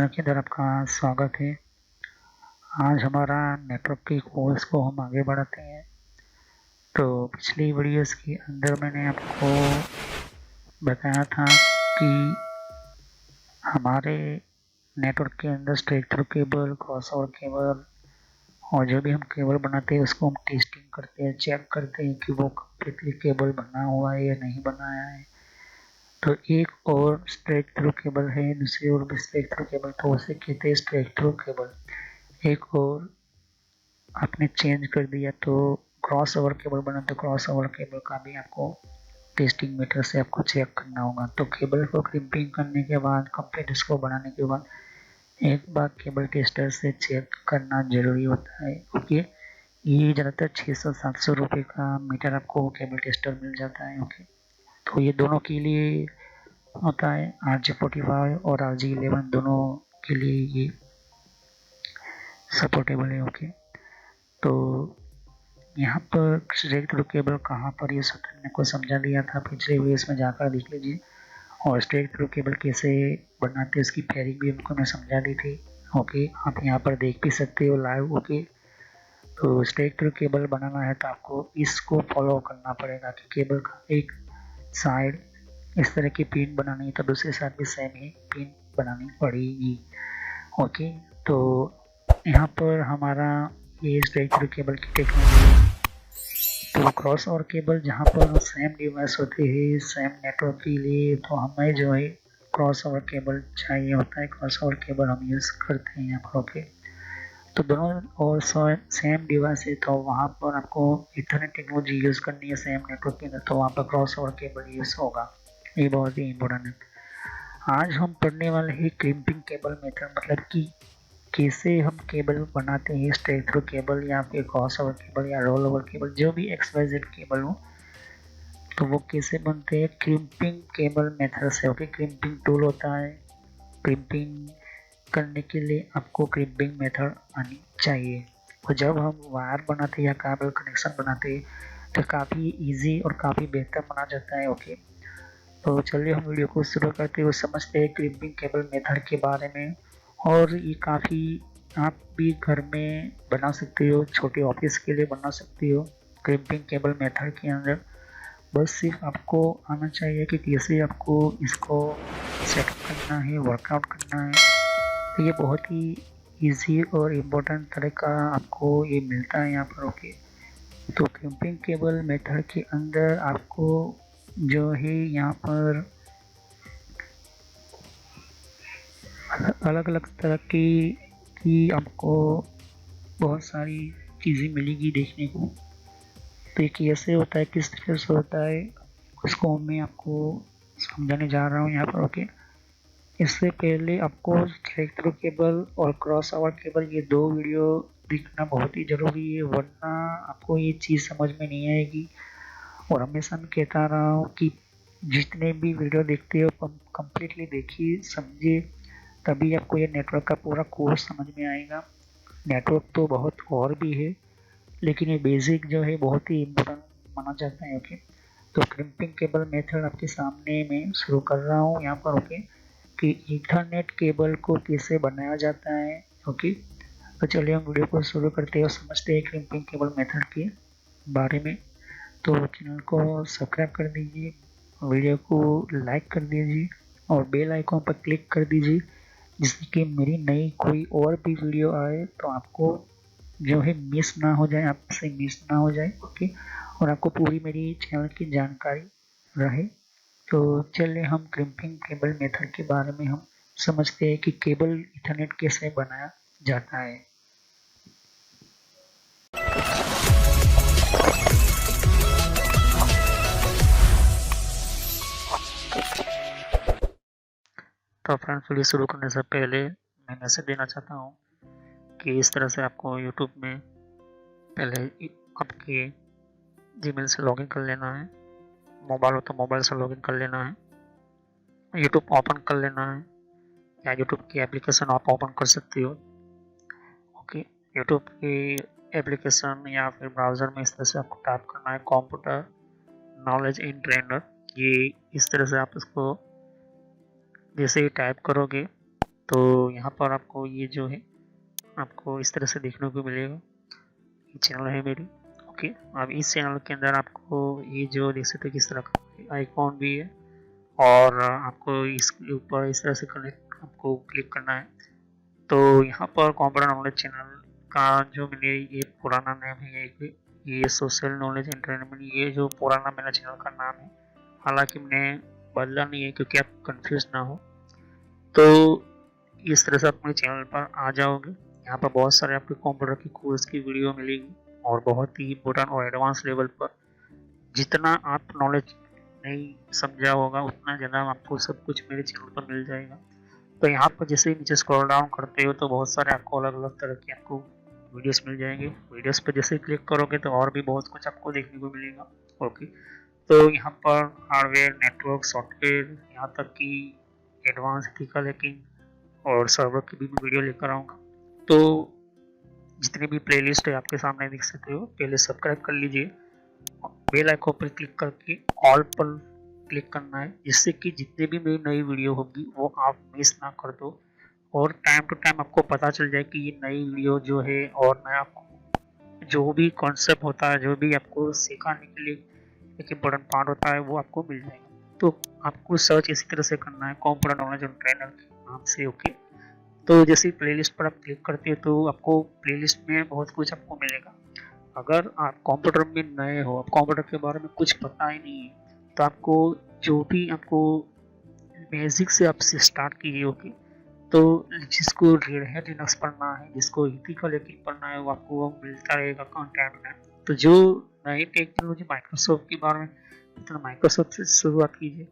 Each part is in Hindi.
के अंदर आपका स्वागत है। आज हमारा नेटवर्क के कोर्स को हम आगे बढ़ाते हैं। तो पिछली वीडियोस के अंदर मैंने आपको बताया था कि हमारे नेटवर्क के अंदर straight through cable, crossover cable और जो भी हम केबल बनाते हैं उसको हम टेस्टिंग करते हैं, चेक करते हैं कि वो कम्प्लीटली केबल बना हुआ है या नहीं बनाया है। तो एक और स्ट्रेट थ्रू केबल है, दूसरी ओर भी स्ट्रेट थ्रू केबल, तो उसे कहते हैं स्ट्रेट थ्रू केबल। एक और आपने चेंज कर दिया तो क्रॉस ओवर केबल बना, तो क्रॉस ओवर केबल का भी आपको टेस्टिंग मीटर से आपको चेक करना होगा। तो केबल को क्रिम्पिंग करने के बाद, कंप्लीट इसको बनाने के बाद एक बार केबल टेस्टर से चेक करना जरूरी होता है, क्योंकि ये ज़्यादातर 600-700 रुपये का मीटर आपको केबल टेस्टर मिल जाता है। ओके, तो ये दोनों के लिए होता है, RJ45 और RJ11 दोनों के लिए ये सपोर्टेबल है। ओके, तो यहाँ पर स्ट्रेट थ्रू केबल कहाँ पर यूज होता है मैंने को समझा दिया था, पिछले वीडियोस में जाकर देख लीजिए। और स्ट्रेट थ्रू केबल कैसे बनाते हैं उसकी पेयरिंग भी उनको मैं समझा दी थी। ओके, आप यहाँ पर देख भी सकते हो लाइव। ओके, तो स्ट्रेट थ्रू केबल बनाना है तो आपको इसको फॉलो करना पड़ेगा कि केबल का एक साइड इस तरह की पिन बनानी है तो दूसरी साइड भी सेम ही पिन बनानी पड़ेगी। ओके, तो यहाँ पर हमारा ये स्ट्रेट थ्रू केबल की टेक्नोलॉजी। तो क्रॉस ओवर केबल जहाँ पर सेम डिवाइस होती है सेम नेटवर्क के लिए, तो हमें जो है क्रॉस ओवर केबल चाहिए होता है। क्रॉस ओवर केबल हम यूज़ करते हैं यहाँ पर। ओके, तो दोनों और सेम डिवाइस है तो वहाँ पर आपको इथरनेट टेक्नोलॉजी यूज़ करनी है सेम नेटवर्क के अंदर, तो वहाँ पर क्रॉस ओवर केबल यूज़ होगा। ये बहुत ही इम्पोर्टेंट है। आज हम पढ़ने वाले हैं क्रिम्पिंग केबल मेथड, मतलब कि कैसे हम केबल बनाते हैं, स्ट्रेट थ्रू केबल या फिर क्रॉस ओवर केबल या रोल ओवर केबल, जो भी XYZ केबल हो, तो वो कैसे बनते हैं क्रिम्पिंग केबल मेथड से। ओके, क्रिम्पिंग टूल होता है, क्रिम्पिंग करने के लिए आपको क्रिम्पिंग मेथड आनी चाहिए। और जब हम वायर बनाते हैं या केबल कनेक्शन बनाते हैं तो काफ़ी इजी और काफ़ी बेहतर बना जाता है। ओके, तो चलिए हम वीडियो को शुरू करते हुए समझते हैं क्रिम्पिंग केबल मेथड के बारे में। और ये काफ़ी आप भी घर में बना सकते हो, छोटे ऑफिस के लिए बना सकते हो क्रिम्पिंग केबल मेथड के अंदर। बस सिर्फ आपको आना चाहिए कि कैसे आपको इसको सेटअप करना है, वर्कआउट करना है। तो ये बहुत ही इजी और इम्पोर्टेंट तरह का आपको ये मिलता है यहाँ पर। ओके, तो क्रिम्पिंग केबल मेथड के अंदर आपको जो है यहाँ पर अलग अलग तरह की आपको बहुत सारी चीज़ें मिलेगी देखने को। तो ये कैसे होता है, किस तरह से होता है, उसको मैं आपको समझाने जा रहा हूँ यहाँ पर। ओके, इससे पहले आपको स्ट्रेट थ्रू केबल और क्रॉस ओवर केबल ये दो वीडियो देखना बहुत ही ज़रूरी है, वरना आपको ये चीज़ समझ में नहीं आएगी। और हमेशा मैं कहता रहा हूँ कि जितने भी वीडियो देखते हो कम्प्लीटली देखिए, समझिए, तभी आपको ये नेटवर्क का पूरा कोर्स समझ में आएगा। नेटवर्क तो बहुत और भी है, लेकिन ये बेसिक जो है बहुत ही इम्पोर्टेंट माना जाता है। ओके, तो क्रिम्पिंग केबल मेथड आपके सामने मैं शुरू कर रहा हूँ यहाँ पर। ओके, कि ईथरनेट केबल को कैसे बनाया जाता है। ओके, तो चलिए हम वीडियो को शुरू करते हैं और समझते हैं क्रिम्पिंग केबल मेथड के बारे में। तो चैनल को सब्सक्राइब कर दीजिए, वीडियो को लाइक कर दीजिए और बेल आइकॉन पर क्लिक कर दीजिए, जिससे कि मेरी नई कोई और भी वीडियो आए तो आपको जो है मिस ना हो जाए, आपसे मिस ना हो जाए। ओके, और आपको पूरी मेरी चैनल की जानकारी रहे। तो चलिए हम क्रिम्पिंग केबल मेथड के बारे में हम समझते हैं कि केबल इथरनेट कैसे बनाया जाता है। तो फ्रेंड्स, वीडियो शुरू करने से पहले मैं मैसेज देना चाहता हूँ कि इस तरह से आपको यूट्यूब में पहले आपके जीमेल से लॉगिन कर लेना है। मोबाइल हो तो मोबाइल से लॉगिन कर लेना है, यूट्यूब ओपन कर लेना है, या यूट्यूब की एप्लीकेशन आप ओपन कर सकते हो। ओके, यूट्यूब की एप्लीकेशन या फिर ब्राउज़र में इस तरह से आपको टाइप करना है कंप्यूटर नॉलेज इन ट्रेनर। ये इस तरह से आप इसको जैसे ही टाइप करोगे तो यहाँ पर आपको ये जो है आपको इस तरह से देखने को मिलेगा। ये चैनल है मेरी। ओके, अब इस चैनल के अंदर आपको ये जो देख सकते हो किस तरह का आइकॉन भी है, और आपको इसके ऊपर इस तरह से कनेक्ट आपको क्लिक करना है। तो यहाँ पर कंप्यूटर नॉलेज चैनल का जो मैंने ये पुराना नाम है, ये सोशल नॉलेज एंटरटेनमेंट, ये जो पुराना मेरा चैनल का नाम है, हालांकि मैंने बदला नहीं है क्योंकि आप कंफ्यूज ना हो। तो इस तरह से आप मेरे चैनल पर आ जाओगे। यहाँ पर बहुत सारे आपके कंप्यूटर की कोर्स की वीडियो मिलेगी, और बहुत ही इम्पोर्टेंट और एडवांस लेवल पर जितना आप नॉलेज नहीं समझा होगा उतना ज़्यादा आपको सब कुछ मेरे चैनल पर मिल जाएगा। तो यहाँ पर जैसे ही नीचे स्क्रॉल डाउन करते हो तो बहुत सारे आपको अलग अलग तरह के आपको वीडियोस मिल जाएंगे। वीडियोस पर जैसे क्लिक करोगे तो और भी बहुत कुछ आपको देखने को मिलेगा। ओके, तो यहाँ पर हार्डवेयर, नेटवर्क, सॉफ्टवेयर, यहाँ तक कि एडवांस एथिकल हैकिंग और सर्वर की भी मैं वीडियो लेकर आऊँगा। तो जितनी भी प्लेलिस्ट है आपके सामने देख सकते हो, पहले सब्सक्राइब कर लीजिए, बेल आइकन पर क्लिक करके ऑल पर क्लिक करना है, जिससे कि जितने भी मेरी नई वीडियो होगी वो आप मिस ना कर दो, और टाइम टू टाइम आपको पता चल जाए कि ये नई वीडियो जो है और नया जो भी कॉन्सेप्ट होता है, जो भी आपको सिखाने के लिए एक इम्पोर्टेंट पार्ट होता है, वो आपको मिल जाएगा। तो आपको सर्च इसी तरह से करना है, कंप्यूटर नॉलेज ऑन ट्रेनर के नाम से। ओके, तो जैसे प्लेलिस्ट पर आप क्लिक करते हो तो आपको प्लेलिस्ट में बहुत कुछ आपको मिलेगा। अगर आप कंप्यूटर में नए हो, आप कंप्यूटर के बारे में कुछ पता ही नहीं है, तो आपको जो भी आपको बेसिक से आपसे स्टार्ट कीजिए। ओके, तो जिसको रेड हैट लिनक्स पढ़ना है, जिसको एथिकल हैकिंग पढ़ना है, वो आपको मिलता रहेगा कंटेंट में। तो जो नई टेक्नोलॉजी माइक्रोसॉफ्ट के बारे में, तो माइक्रोसॉफ्ट से शुरुआत कीजिए।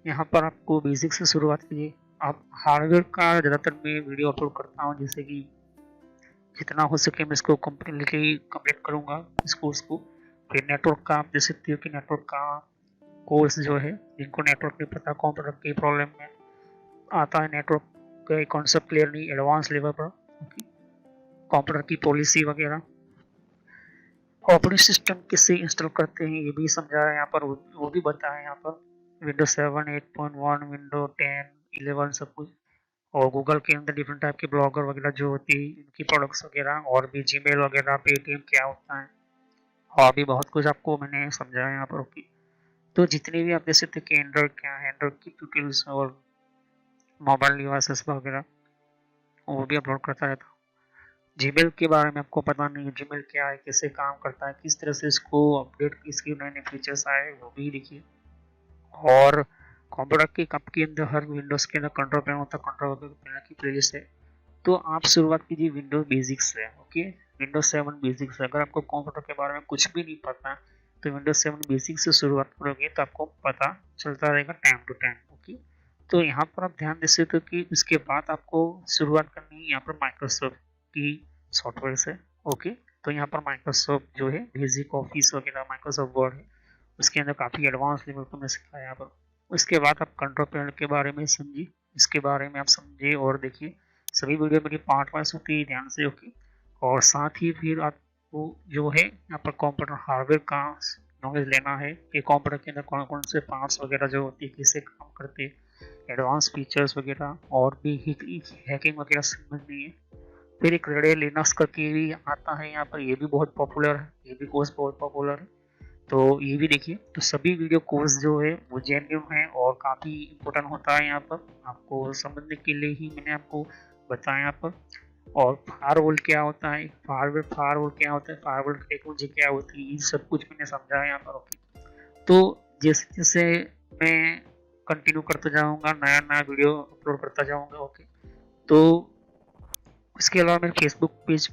यहाँ पर आपको बेसिक से शुरुआत कीजिए। आप हार्डवेयर का ज़्यादातर मैं वीडियो अपलोड करता हूँ, जैसे कि जितना हो सके मैं इसको कम्प्लीटली कंप्लीट करूँगा इस कोर्स को। फिर नेटवर्क का आप देख सकते हो कि नेटवर्क का कोर्स जो है, जिनको नेटवर्क नहीं पता, कंप्यूटर की प्रॉब्लम में आता है, नेटवर्क का कॉन्सेप्ट क्लियर नहीं एडवांस लेवल पर, कंप्यूटर की पॉलिसी वगैरह, ऑपरेटिंग सिस्टम किससे इंस्टॉल करते हैं ये भी समझा है यहाँ पर, वो भी बताया है यहाँ पर। विंडोज 7, 8.1, विंडो 10, 11 सब कुछ, और गूगल के अंदर डिफरेंट टाइप के ब्लॉगर वगैरह जो होती है, इनकी प्रोडक्ट्स वगैरह, और भी जीमेल वगैरह, पेटीएम क्या होता है, और भी बहुत कुछ आपको मैंने समझाया यहाँ पर। ओके, तो जितने भी आप देख सकते हैं कि एंड्रॉइड क्या है, एंड्रॉइड की ट्यूटोरियल्स और मोबाइल डिवाइसेस वगैरह, वो भी अपलोड करता रहता हूँ। जीमेल के बारे में आपको पता नहीं है, जीमेल क्या है, कैसे काम करता है, किस तरह से इसको अपडेट, इसके नए नए फीचर्स आए, वो भी देखिए। और कंप्यूटर के कप के अंदर हर विंडोज के अंदर कंट्रोल पैनल होता है, कंट्रोल पैनल की प्लेलिस्ट है। तो आप शुरुआत कीजिए विंडोज बेसिक्स से। ओके, विंडोज 7 बेसिक्स से। अगर आपको कंप्यूटर के बारे में कुछ भी नहीं पता तो विंडोज 7 बेसिक्स से शुरुआत करोगे तो आपको पता चलता रहेगा टाइम टू टाइम। ओके, तो यहाँ पर आप ध्यान दे सकते हो कि उसके बाद आपको शुरुआत करनी है यहाँ पर माइक्रोसॉफ्ट की सॉफ्टवेयर से। ओके, तो यहाँ पर माइक्रोसॉफ्ट जो है बेसिक ऑफिस वगैरह, माइक्रोसॉफ्ट वर्ड है, उसके अंदर काफ़ी एडवांस लेवल पर मैं सिखाया यहाँ पर। उसके बाद आप कंट्रोल पैनल के बारे में समझिए, इसके बारे में आप समझिए और देखिए। सभी वीडियो मेरी पार्ट वाइज होती है, ध्यान से। ओके, और साथ ही फिर आपको जो है यहाँ पर कंप्यूटर हार्डवेयर का नॉलेज लेना है कि कंप्यूटर के अंदर कौन कौन से पार्ट्स वगैरह जो होती है, कैसे काम करते हैं, एडवांस फीचर्स वगैरह, और भी हैकिंग वगैरह समझनी है। फिर एक रेड लिनक्स करके भी आता है यहाँ पर, ये भी बहुत पॉपुलर है, ये भी कोर्स बहुत पॉपुलर है, तो ये भी देखिए। तो सभी वीडियो कोर्स जो है वो जेन्युइन है और काफ़ी इम्पोर्टेंट होता है यहाँ पर, आपको समझने के लिए ही मैंने आपको बताया यहाँ पर। और फायरवॉल क्या होता है, फायरवॉल क्या होता है, फायरवॉल टेक्नोलॉजी क्या होती है, ये सब कुछ मैंने समझा है यहाँ पर। ओके, तो जैसे जैसे मैं कंटिन्यू करते जाऊँगा, नया नया वीडियो अपलोड करता जाऊँगा। ओके, तो इसके अलावा मेरे फेसबुक पेज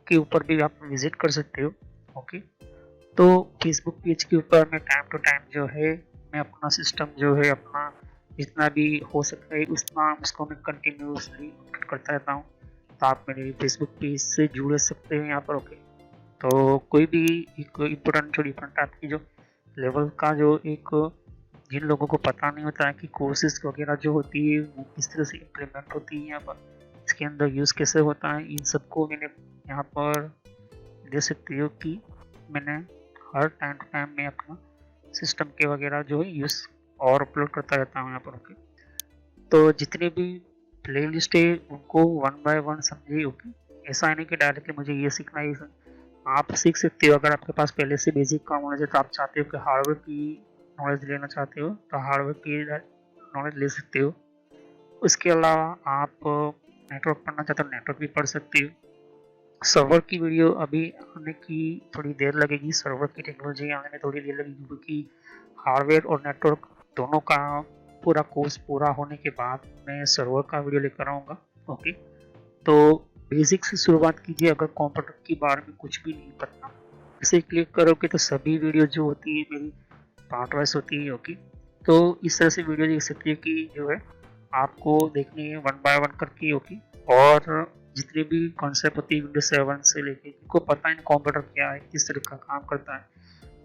के ऊपर भी आप विजिट कर सकते हो। ओके, तो फेसबुक पेज के ऊपर मैं टाइम टू टाइम जो है मैं अपना सिस्टम जो है अपना जितना भी हो सकता है उतना उसको मैं कंटिन्यूसली करता रहता हूँ। तो आप मेरे फेसबुक पेज से जुड़ सकते हैं यहाँ पर। ओके, तो कोई भी एक इम्पोर्टेंट जो डिफरेंट टाइप की जो लेवल का जो एक, जिन लोगों को पता नहीं होता है कि कोर्सेज वगैरह जो होती है वो किस तरह से इम्प्लीमेंट होती है यहाँ पर, इसके अंदर यूज़ कैसे होता है, इन सबको मैंने यहाँ पर दे सकती हो कि मैंने हर टाइम टू टाइम में अपना सिस्टम के वगैरह जो है यूज़ और अपलोड करता रहता हूँ यहाँ पर। ओके, तो जितने भी प्ले लिस्ट है उनको वन बाय वन समझिए। ओके, ऐसा नहीं कि डायरेक्टली मुझे ये सीखना है। आप सीख सकते हो अगर आपके पास पहले से बेसिक का नॉलेज है, तो आप चाहते हो कि हार्डवेयर की नॉलेज लेना चाहते हो तो हार्डवेयर की नॉलेज ले सकते हो। उसके अलावा आप नेटवर्क पढ़ना चाहते हो नेटवर्क भी पढ़ सकते हो। सर्वर की वीडियो अभी आने की थोड़ी देर लगेगी, सर्वर की टेक्नोलॉजी आने में थोड़ी देर लगेगी, क्योंकि हार्डवेयर और नेटवर्क दोनों का पूरा कोर्स पूरा होने के बाद मैं सर्वर का वीडियो लेकर आऊँगा। ओके, तो बेसिक से शुरुआत कीजिए। अगर कंप्यूटर के बारे में कुछ भी नहीं पता, इसे क्लिक करोगे तो सभी वीडियो जो होती है मेरी पार्ट वाइज होती है। ओके, तो इस तरह से वीडियो देख सकती है कि जो है आपको देखनी है वन बाय वन करके। ओके, और जितनी भी कॉन्सेप्ट होती है विंडोज 7 से लेके, जिनको पता है कंप्यूटर क्या है, किस तरह का काम करता है,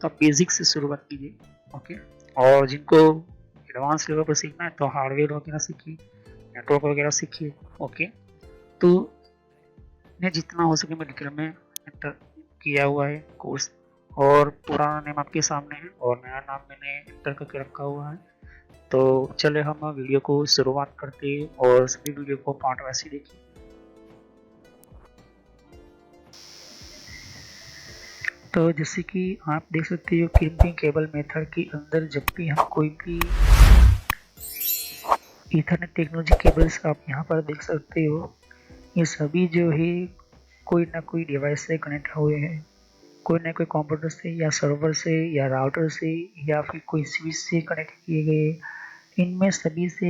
तो आप बेसिक से शुरुआत कीजिए। ओके, और जिनको एडवांस लेवल पर सीखना है तो हार्डवेयर वगैरह सीखिए, नेटवर्क वगैरह सीखिए। ओके, तो मैं जितना हो सके मैं डिटेल में एंटर किया हुआ है कोर्स, और पुराना नेम आपके सामने है और नया नाम मैंने एंटर करके रखा हुआ है। तो चले हम वीडियो को शुरुआत करते हैं और सभी वीडियो को पार्ट वैसे देखिए। तो जैसे कि आप देख सकते हो क्रिम्पिंग केबल मेथड के अंदर जब भी हम कोई भी ईथरनेट टेक्नोलॉजी केबल्स आप यहाँ पर देख सकते हो, ये सभी जो है कोई ना कोई डिवाइस से कनेक्ट हुए हैं, कोई ना कोई कंप्यूटर से या सर्वर से या राउटर से या फिर कोई स्विच से कनेक्ट किए गए। इनमें सभी से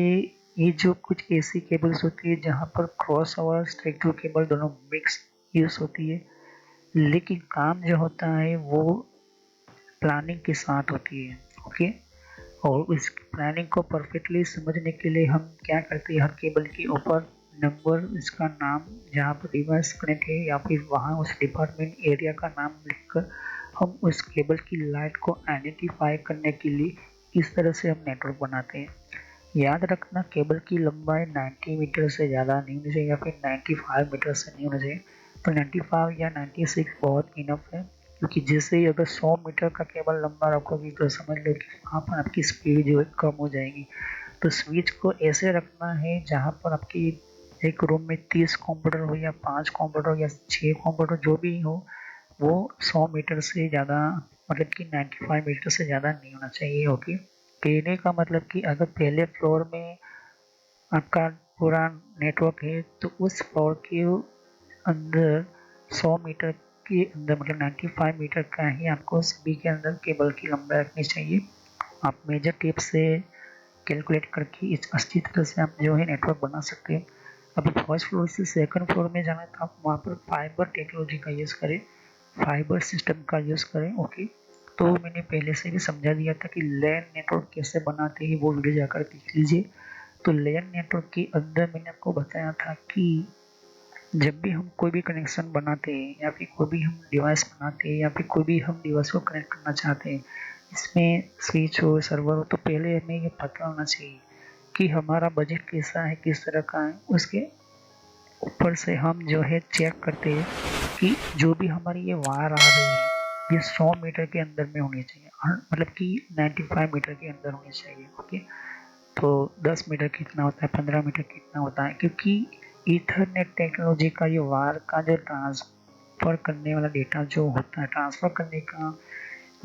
ये जो कुछ ऐसी केबल्स होती है जहाँ पर cross over straight through cable दोनों मिक्स यूज होती है, लेकिन काम जो होता है वो प्लानिंग के साथ होती है। ओके, और इस प्लानिंग को परफेक्टली समझने के लिए हम क्या करते हैं, हर केबल के ऊपर नंबर, इसका नाम, जहाँ पर डिवाइस कनेक्ट है या फिर वहाँ उस डिपार्टमेंट एरिया का नाम लिखकर हम उस केबल की लाइट को आइडेंटिफाई करने के लिए इस तरह से हम नेटवर्क बनाते हैं। याद रखना, केबल की लंबाई 90 मीटर से ज़्यादा नहीं होनी चाहिए या फिर 95 मीटर से नहीं होना चाहिए। तो 95 या 96 बहुत इनफ है, क्योंकि जैसे ही अगर 100 मीटर का केबल लंबा रखोगी तो समझ लो कि वहाँ पर आपकी स्पीड जो है कम हो जाएगी। तो स्विच को ऐसे रखना है जहाँ पर आपकी एक रूम में 30 कंप्यूटर हो या 5 कंप्यूटर हो या 6 कंप्यूटर जो भी हो, वो 100 मीटर से ज़्यादा, मतलब कि 95 मीटर से ज़्यादा नहीं होना चाहिए। ओके, कहने का मतलब कि अगर पहले फ्लोर में आपका पूरा नेटवर्क है तो उस फ्लोर के अंदर 100 मीटर के अंदर, मतलब 95 मीटर का ही आपको सभी के अंदर केबल की लंबाई रखनी चाहिए। आप मेजर टेप से कैलकुलेट करके इस अच्छी तरह से आप जो है नेटवर्क बना सकते हैं। अभी फर्स्ट फ्लोर से सेकंड फ्लोर में जाना है तो आप वहाँ पर फाइबर टेक्नोलॉजी का यूज़ करें, फाइबर सिस्टम का यूज़ करें। ओके, तो मैंने पहले से भी समझा दिया था कि लैन नेटवर्क कैसे बनाते हैं, वो वीडियो जाकर देख लीजिए। तो लैन नेटवर्क के अंदर मैंने आपको बताया था कि जब भी हम कोई भी कनेक्शन बनाते हैं या फिर कोई भी हम डिवाइस बनाते हैं या फिर कोई भी हम डिवाइस को कनेक्ट करना चाहते हैं, इसमें स्विच हो, सर्वर हो, तो पहले हमें ये पता होना चाहिए कि हमारा बजट कैसा है, किस तरह का है। उसके ऊपर से हम जो है चेक करते हैं कि जो भी हमारी ये वायर आ रही है ये 100 मीटर के अंदर में होनी चाहिए, मतलब कि 95 मीटर के अंदर होनी चाहिए। ओके, तो 10 मीटर कितना होता है, 15 मीटर कितना होता है, क्योंकि ईथरनेट टेक्नोलॉजी का ये वायर का जो ट्रांसफ़र करने वाला डेटा जो होता है, ट्रांसफ़र करने का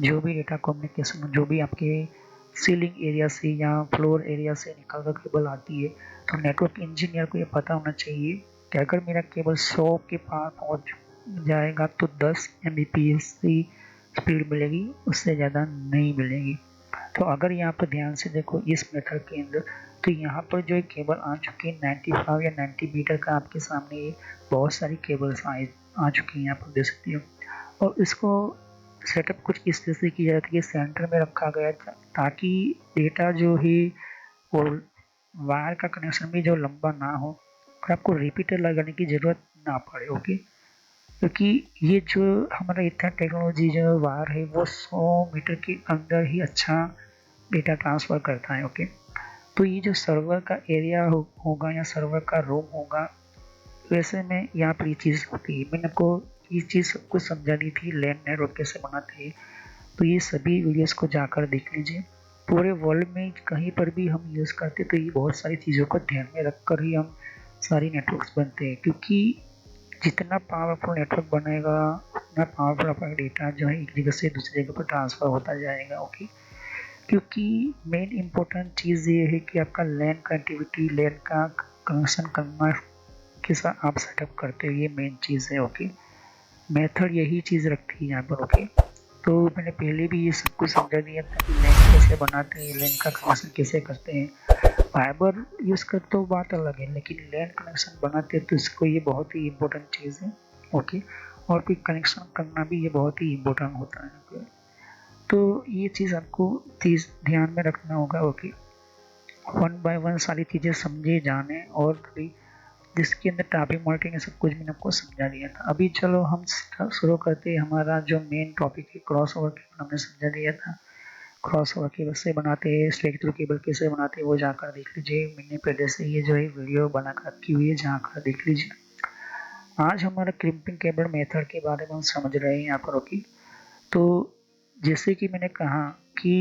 जो भी डेटा कम्युनिकेशन जो भी आपके सीलिंग एरिया से या फ्लोर एरिया से निकल कर केबल आती है, तो नेटवर्क इंजीनियर को ये पता होना चाहिए कि अगर मेरा केबल 100 के पार पहुंच जाएगा तो 10 Mbps की स्पीड मिलेगी, उससे ज़्यादा नहीं मिलेगी। तो अगर यहाँ पर ध्यान से देखो इस मेथड के अंदर, तो यहाँ पर जो केबल आ चुकी है 95 या 90 मीटर का, आपके सामने बहुत सारी केबल्स आ चुकी हैं, यहाँ पर देख सकते हो। और इसको सेटअप कुछ इस तरह से किया जाता है कि सेंटर में रखा गया ताकि डेटा जो है वो वायर का कनेक्शन भी जो लंबा ना हो और आपको रिपीटर लगाने की ज़रूरत ना पड़े। ओके, क्योंकि ये जो हमारा इतना टेक्नोलॉजी जो वायर है वो 100 मीटर के अंदर ही अच्छा डेटा ट्रांसफ़र करता है। ओके, तो ये जो सर्वर का एरिया होगा या सर्वर का रूम होगा, वैसे में यहाँ पर ये चीज़ होती है। मैंने आपको ये चीज़ सब कुछ समझा दी थी लैन नेटवर्क कैसे बनाते हैं, तो ये सभी वीडियोस को जाकर देख लीजिए। पूरे वर्ल्ड में कहीं पर भी हम यूज़ करते तो ये बहुत सारी चीज़ों को ध्यान में रख कर ही हम सारी नेटवर्क्स बनते हैं, क्योंकि जितना पावरफुल नेटवर्क बनेगा उतना पावरफुल आपका डेटा जो है एक जगह से दूसरी जगह पर ट्रांसफ़र होता जाएगा। ओके, क्योंकि मेन इम्पोर्टेंट चीज़ ये है कि आपका लैन कनेक्टिविटी, लैन का कनेक्शन करना कैसा आप सेटअप करते हो, ये मेन चीज़ है। ओके, मेथड यही चीज़ रखती है यहाँ पर। ओके, तो मैंने पहले भी ये सब कुछ समझा दिया था कि लैन कैसे बनाते हैं, लैन का कनेक्शन कैसे करते हैं। फाइबर यूज़ कर तो बात अलग है, लेकिन लैन कनेक्शन बनाते हैं तो इसको ये बहुत ही इम्पोर्टेंट चीज़ है। ओके, और फिर कनेक्शन करना भी ये बहुत ही इम्पोर्टेंट होता है। ओके, तो ये चीज़ आपको चीज़ ध्यान में रखना होगा। ओके, वन बाय वन सारी चीज़ें समझे जाने, और थोड़ी जिसके अंदर टॉपिक मॉनिटरिंग सब कुछ मैंने आपको समझा दिया था। अभी चलो हम शुरू करते हैं। हमारा जो मेन टॉपिक है क्रॉस ओवर केबल, हमने समझा दिया था क्रॉस ओवर केबल से बनाते हैं, स्ट्रेट थ्रू केबल कैसे बनाते हैं वो जाकर देख लीजिए। मैंने पहले से ये जो है वीडियो बना कर रखी हुई है, जाकर देख लीजिए। आज हमारा क्रिम्पिंग केबल मेथड के बारे में हम समझ रहे हैं यहाँ पर। ओके, तो जैसे कि मैंने कहा कि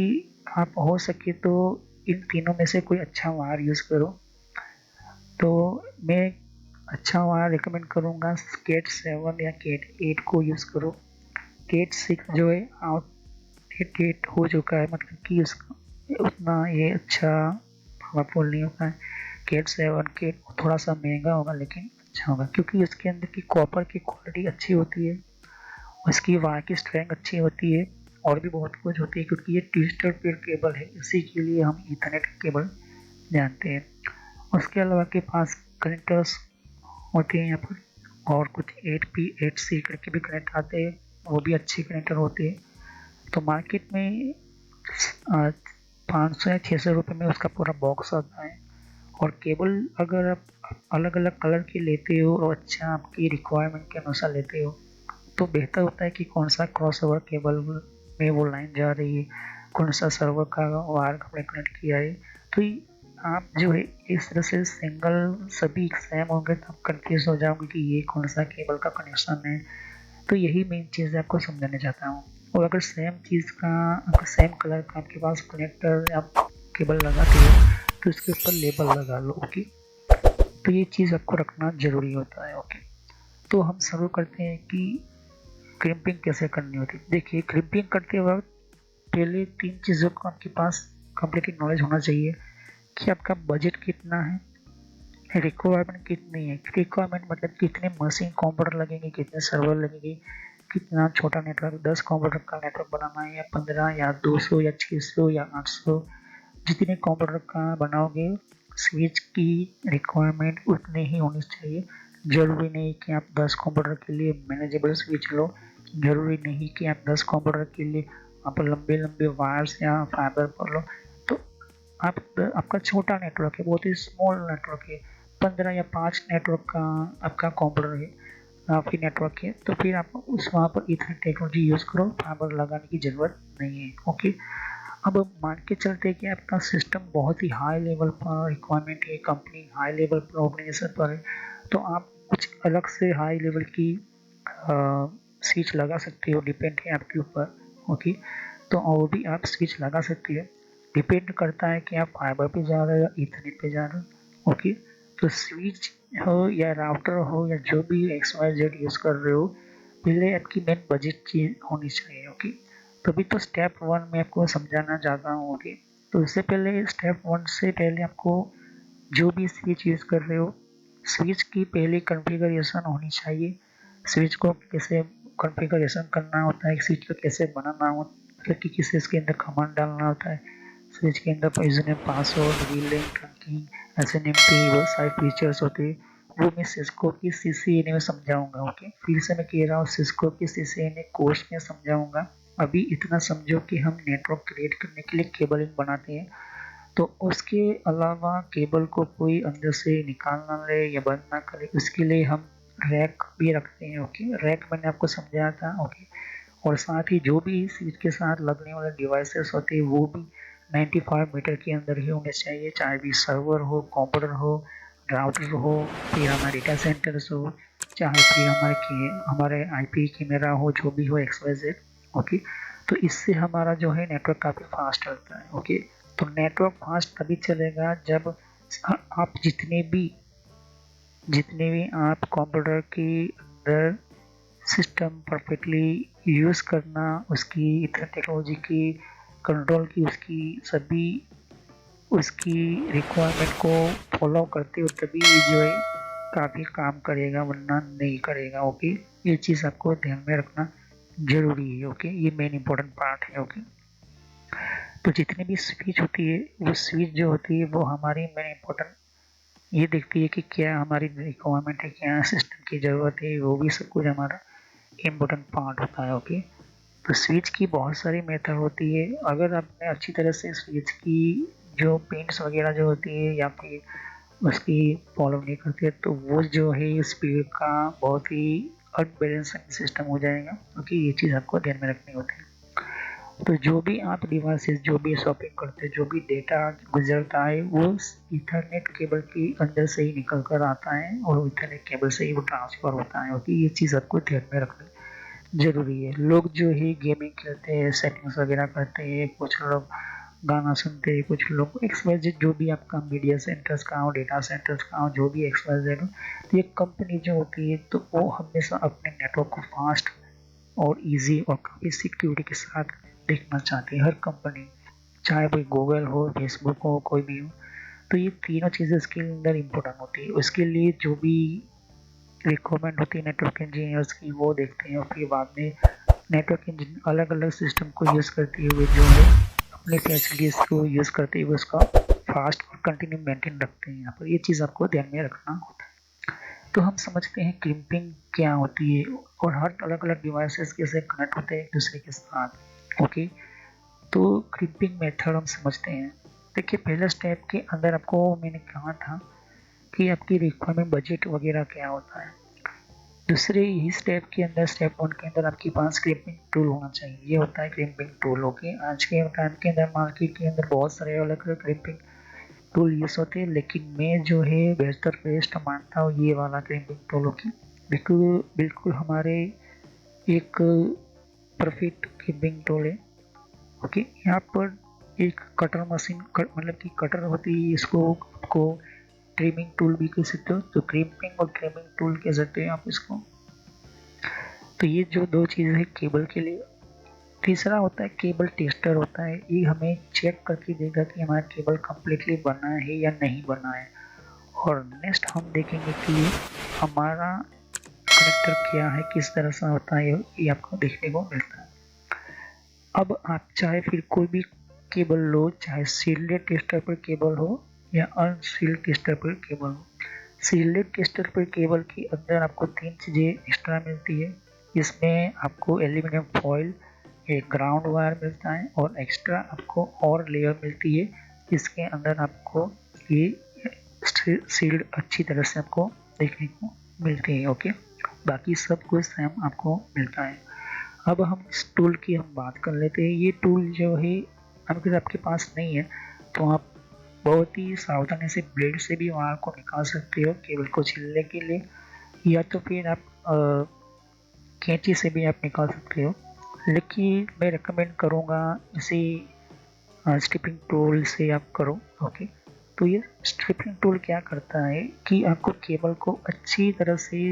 आप हो सके तो इन तीनों में से कोई अच्छा वायर यूज़ करो। तो मैं अच्छा वायर रिकमेंड करूँगा केट 7 या केट 8 को यूज़ करो। केट 6 जो है आउटडेट हो चुका है, मतलब कि उसका उतना ये अच्छा पावरफुल नहीं होता है। केट 7 केट थोड़ा सा महंगा होगा लेकिन अच्छा होगा, क्योंकि उसके अंदर की कॉपर की क्वालिटी अच्छी होती है, उसकी वायर की स्ट्रेंथ अच्छी होती है, और भी बहुत कुछ होती है। क्योंकि ये ट्विस्टेड पेयर केबल है, इसी के लिए हम ईथरनेट केबल जानते हैं। उसके अलावा के पास कनेक्टर्स होते हैं यहाँ पर, और कुछ 8P 8C करके भी कनेक्ट आते हैं, वो भी अच्छे कनेक्टर होते हैं। तो मार्केट में 500 या 600 रुपये में उसका पूरा बॉक्स आता है। और केबल अगर आप अलग अलग कलर की लेते हो और अच्छा आपकी रिक्वायरमेंट के अनुसार लेते हो, तो बेहतर होता है कि कौन सा क्रॉस ओवर केबल में वो लाइन जा रही है, कौन सा सर्वर का वायर आपने कनेक्ट किया है। तो आप जो है इस तरह से सिंगल सभी सेम होंगे तो आप कंफ्यूज हो जाओगे कि ये कौन सा केबल का कनेक्शन है। तो यही मेन चीज़ आपको समझाने चाहता हूँ। और अगर सेम चीज़ का, अगर सेम कलर का आपके पास कनेक्टर आप केबल लगाते हो तो इसके ऊपर लेबल लगा लो। ओके, तो ये चीज़ आपको रखना ज़रूरी होता है। ओके, तो हम शुरू करते हैं कि क्रिम्पिंग कैसे करनी होती है। देखिए, क्रिम्पिंग करते वक्त पहले 3 चीज़ों को आपके पास कंप्लीटली नॉलेज होना चाहिए कि आपका बजट कितना है, रिक्वायरमेंट कितनी है। रिक्वायरमेंट मतलब कितने मशीन कंप्यूटर लगेंगे, कितने सर्वर लगेंगे, कितना छोटा नेटवर्क, 10 कंप्यूटर का नेटवर्क बनाना है या 15 या 200 या 600 या 800, जितने कंप्यूटर का बनाओगे स्विच की रिक्वायरमेंट उतनी ही होनी चाहिए। ज़रूरी नहीं कि आप 10 कंप्यूटर के लिए मैनेजेबल स्विच लो, ज़रूरी नहीं कि आप 10 कंप्यूटर के लिए आप लंबे लंबे वायर्स या फाइबर पर लो। तो आपका छोटा नेटवर्क है, बहुत ही स्मॉल नेटवर्क है, 15 या 5 नेटवर्क का आपका कंप्यूटर है, काफ़ी नेटवर्क है, तो फिर आप उस वहाँ पर ईथरनेट टेक्नोलॉजी यूज़ करो, फाइबर लगाने की ज़रूरत नहीं है। ओके, अब मान के चलते हैं कि आपका सिस्टम बहुत ही हाई लेवल पर रिक्वायरमेंट है, कंपनी हाई लेवल पर ऑर्गेनाइजेशन पर है, तो आप कुछ अलग से हाई लेवल की स्विच लगा सकते हो, डिपेंड है आपके ऊपर। ओके, तो वो भी आप स्विच लगा सकते हैं, डिपेंड करता है कि आप फाइबर पे जा रहे हो या ईथरनेट पे जा रहे हो। ओके, तो स्विच हो या राउटर हो या जो भी XYZ यूज़ कर रहे हो, पहले आपकी मेन बजट चीज होनी चाहिए। ओके, तभी तो स्टेप 1 में आपको समझाना चाहता हूँ। ओके, तो इससे पहले स्टेप 1 से पहले आपको जो भी स्विच यूज़ कर रहे हो, स्विच की पहले कॉन्फ़िगरेशन होनी चाहिए। स्विच को कैसे कॉन्फ़िगरेशन करना होता है, स्विच को कैसे बनाना होता है, कि किसे इसके अंदर कमांड डालना होता है, स्विच के अंदर यूज़रनेम, पासवर्ड, वीलैन, ट्रंकिंग, SNMP, बहुत सारे फीचर्स होते हैं। वो मैं सिस्को की CCNA में समझाऊंगा। ओके, फिर से मैं कह रहा हूँ, सिस्को की CCNA कोर्स में समझाऊंगा। अभी इतना समझो कि हम नेटवर्क क्रिएट करने के लिए केबलिंग बनाते हैं, तो उसके अलावा केबल को कोई अंदर से निकाल ना ले या बंद ना करे, उसके लिए हम रैक भी रखते हैं। ओके, रैक मैंने आपको समझाया था। ओके, और साथ ही जो भी स्विच के साथ लगने वाले डिवाइसेस होते हैं वो भी 95 मीटर के अंदर ही होने चाहिए, चाहे भी सर्वर हो, कंप्यूटर हो, राउटर हो, फिर हमारे डेटा सेंटर्स हो, चाहे फिर हमारे IP कैमरा हो, जो भी हो XYZ। ओके, तो इससे हमारा जो है नेटवर्क काफ़ी फास्ट चलता है। ओके, तो नेटवर्क फास्ट तभी चलेगा जब आप जितने भी जितने भी आप कंप्यूटर के अंदर सिस्टम परफेक्टली यूज़ करना, उसकी इतने टेक्नोलॉजी की कंट्रोल की, उसकी सभी उसकी रिक्वायरमेंट को फॉलो करते हो तभी ये जो है काफ़ी काम करेगा, वरना नहीं करेगा। ओके, ये चीज़ आपको ध्यान में रखना जरूरी है। ओके, ये मेन इंपॉर्टेंट पार्ट है। ओके, तो जितनी भी स्विच होती है, वो स्विच जो होती है वो हमारी मेन इंपॉर्टेंट ये देखती है कि क्या हमारी रिक्वायरमेंट है, क्या सिस्टम की ज़रूरत है, वो भी सब कुछ हमारा इम्पोर्टेंट पार्ट होता है। ओके, तो स्विच की बहुत सारी मेथड होती है। अगर आपने अच्छी तरह से स्विच की जो पिन्स वगैरह जो होती है या फिर उसकी फॉलो नहीं करती है, तो वो जो है स्पीड का बहुत ही अनबैलेंसिंग सिस्टम हो जाएगा। क्योंकि ये चीज़ आपको ध्यान में रखनी होती है। तो जो भी आप डिवाइसेस, जो भी शॉपिंग करते हैं, जो भी डेटा गुजरता है, वो इथरनेट केबल के अंदर से ही निकल कर आता है और इथरनेट केबल से ही वो ट्रांसफर होता है। ओके, ये चीज़ आपको ध्यान में रखनी जरूरी है। लोग जो है गेमिंग खेलते हैं, सेटिंग्स वगैरह करते हैं, कुछ लोग गाना सुनते हैं, कुछ लोग एक्सवाइजेड जो भी आपका मीडिया सेंटर्स का हो, डेटा सेंटर्स का हो, जो भी एक्सवाइजेड हो, तो ये कंपनी जो होती है तो वो हमेशा अपने नेटवर्क को फास्ट और इजी और काफ़ी सिक्योरिटी के साथ देखना चाहती है। हर कंपनी, चाहे वो गूगल हो, फेसबुक हो, कोई भी हो, तो ये तीनों चीज़ें इसके अंदर इम्पोर्टेंट होती है। उसके लिए जो भी रिक्वायरमेंट होती है नेटवर्क इंजीनियर्स की, वो देखते हैं और फिर बाद में नेटवर्क इंजीनियर अलग अलग सिस्टम को यूज़ करते हुए जो है अपनी फैसिलिटीज़ को यूज़ करते हुए उसका फास्ट और कंटिन्यू मेंटेन रखते हैं। यहाँ पर ये चीज़ आपको ध्यान में रखना होता है। तो हम समझते हैं क्रिम्पिंग क्या होती है और हर अलग अलग डिवाइसेस कैसे कनेक्ट होते हैं एक दूसरे के साथ। ओके, तो क्रिम्पिंग मेथड हम समझते हैं। देखिए, पहले स्टेप के अंदर आपको मैंने कहा था कि आपकी रिक्वायरमेंट बजट वगैरह क्या होता है। दूसरे ही स्टेप के अंदर, स्टेप 1 के अंदर आपके पास क्रिम्पिंग टूल होना चाहिए। ये होता है क्रिम्पिंग टूल। ओके, आज के टाइम के अंदर मार्केट के अंदर बहुत सारे अलग अलग क्रिम्पिंग टूल यूज होते हैं, लेकिन मैं जो है बेस्ट मानता हूँ ये वाला क्रिम्पिंग टूल। ओके, बिल्कुल बिल्कुल हमारे एक परफेक्ट क्रिम्पिंग टूल है। ओके, यहाँ पर एक कटर मशीन मतलब कि कटर होती है, इसको आपको ट्रिमिंग टूल भी कह सकते हो। तो क्रिम्पिंग और ट्रिमिंग टूल कह सकते हैं आप इसको। तो ये जो दो चीज़ है केबल के लिए। तीसरा होता है केबल टेस्टर होता है। ये हमें चेक करके देगा कि हमारा केबल कम्प्लीटली बना है या नहीं बना है। और नेक्स्ट हम देखेंगे कि हमारा कनेक्टर क्या है, किस तरह से होता है, ये आपको देखने को मिलता है। अब आप चाहे फिर कोई भी केबल लो, चाहे सील्डेड टेस्टर पर केबल हो या अनसील्ड टेस्टर पर केबल हो। सील्डेड टेस्टर पर केबल के अंदर आपको तीन चीज़ें एक्स्ट्रा मिलती है। इसमें आपको एल्यूमिनियम फॉइल, एक ग्राउंड वायर मिलता है और एक्स्ट्रा आपको और लेयर मिलती है। इसके अंदर आपको ये सील्ड अच्छी तरह से आपको देखने को मिलती है। ओके, बाकी सब कुछ सेम आपको मिलता है। अब हम इस टूल की हम बात कर लेते हैं। ये टूल जो है अगर आपके पास नहीं है तो आप बहुत ही सावधानी से ब्लेड से भी वायर को निकाल सकते हो केबल को छीलने के लिए, या तो फिर आप कैंची से भी आप निकाल सकते हो। लेकिन मैं रिकमेंड करूँगा इसी स्ट्रिपिंग टूल से आप करो। ओके, तो ये स्ट्रिपिंग टूल क्या करता है कि आपको केबल को अच्छी तरह से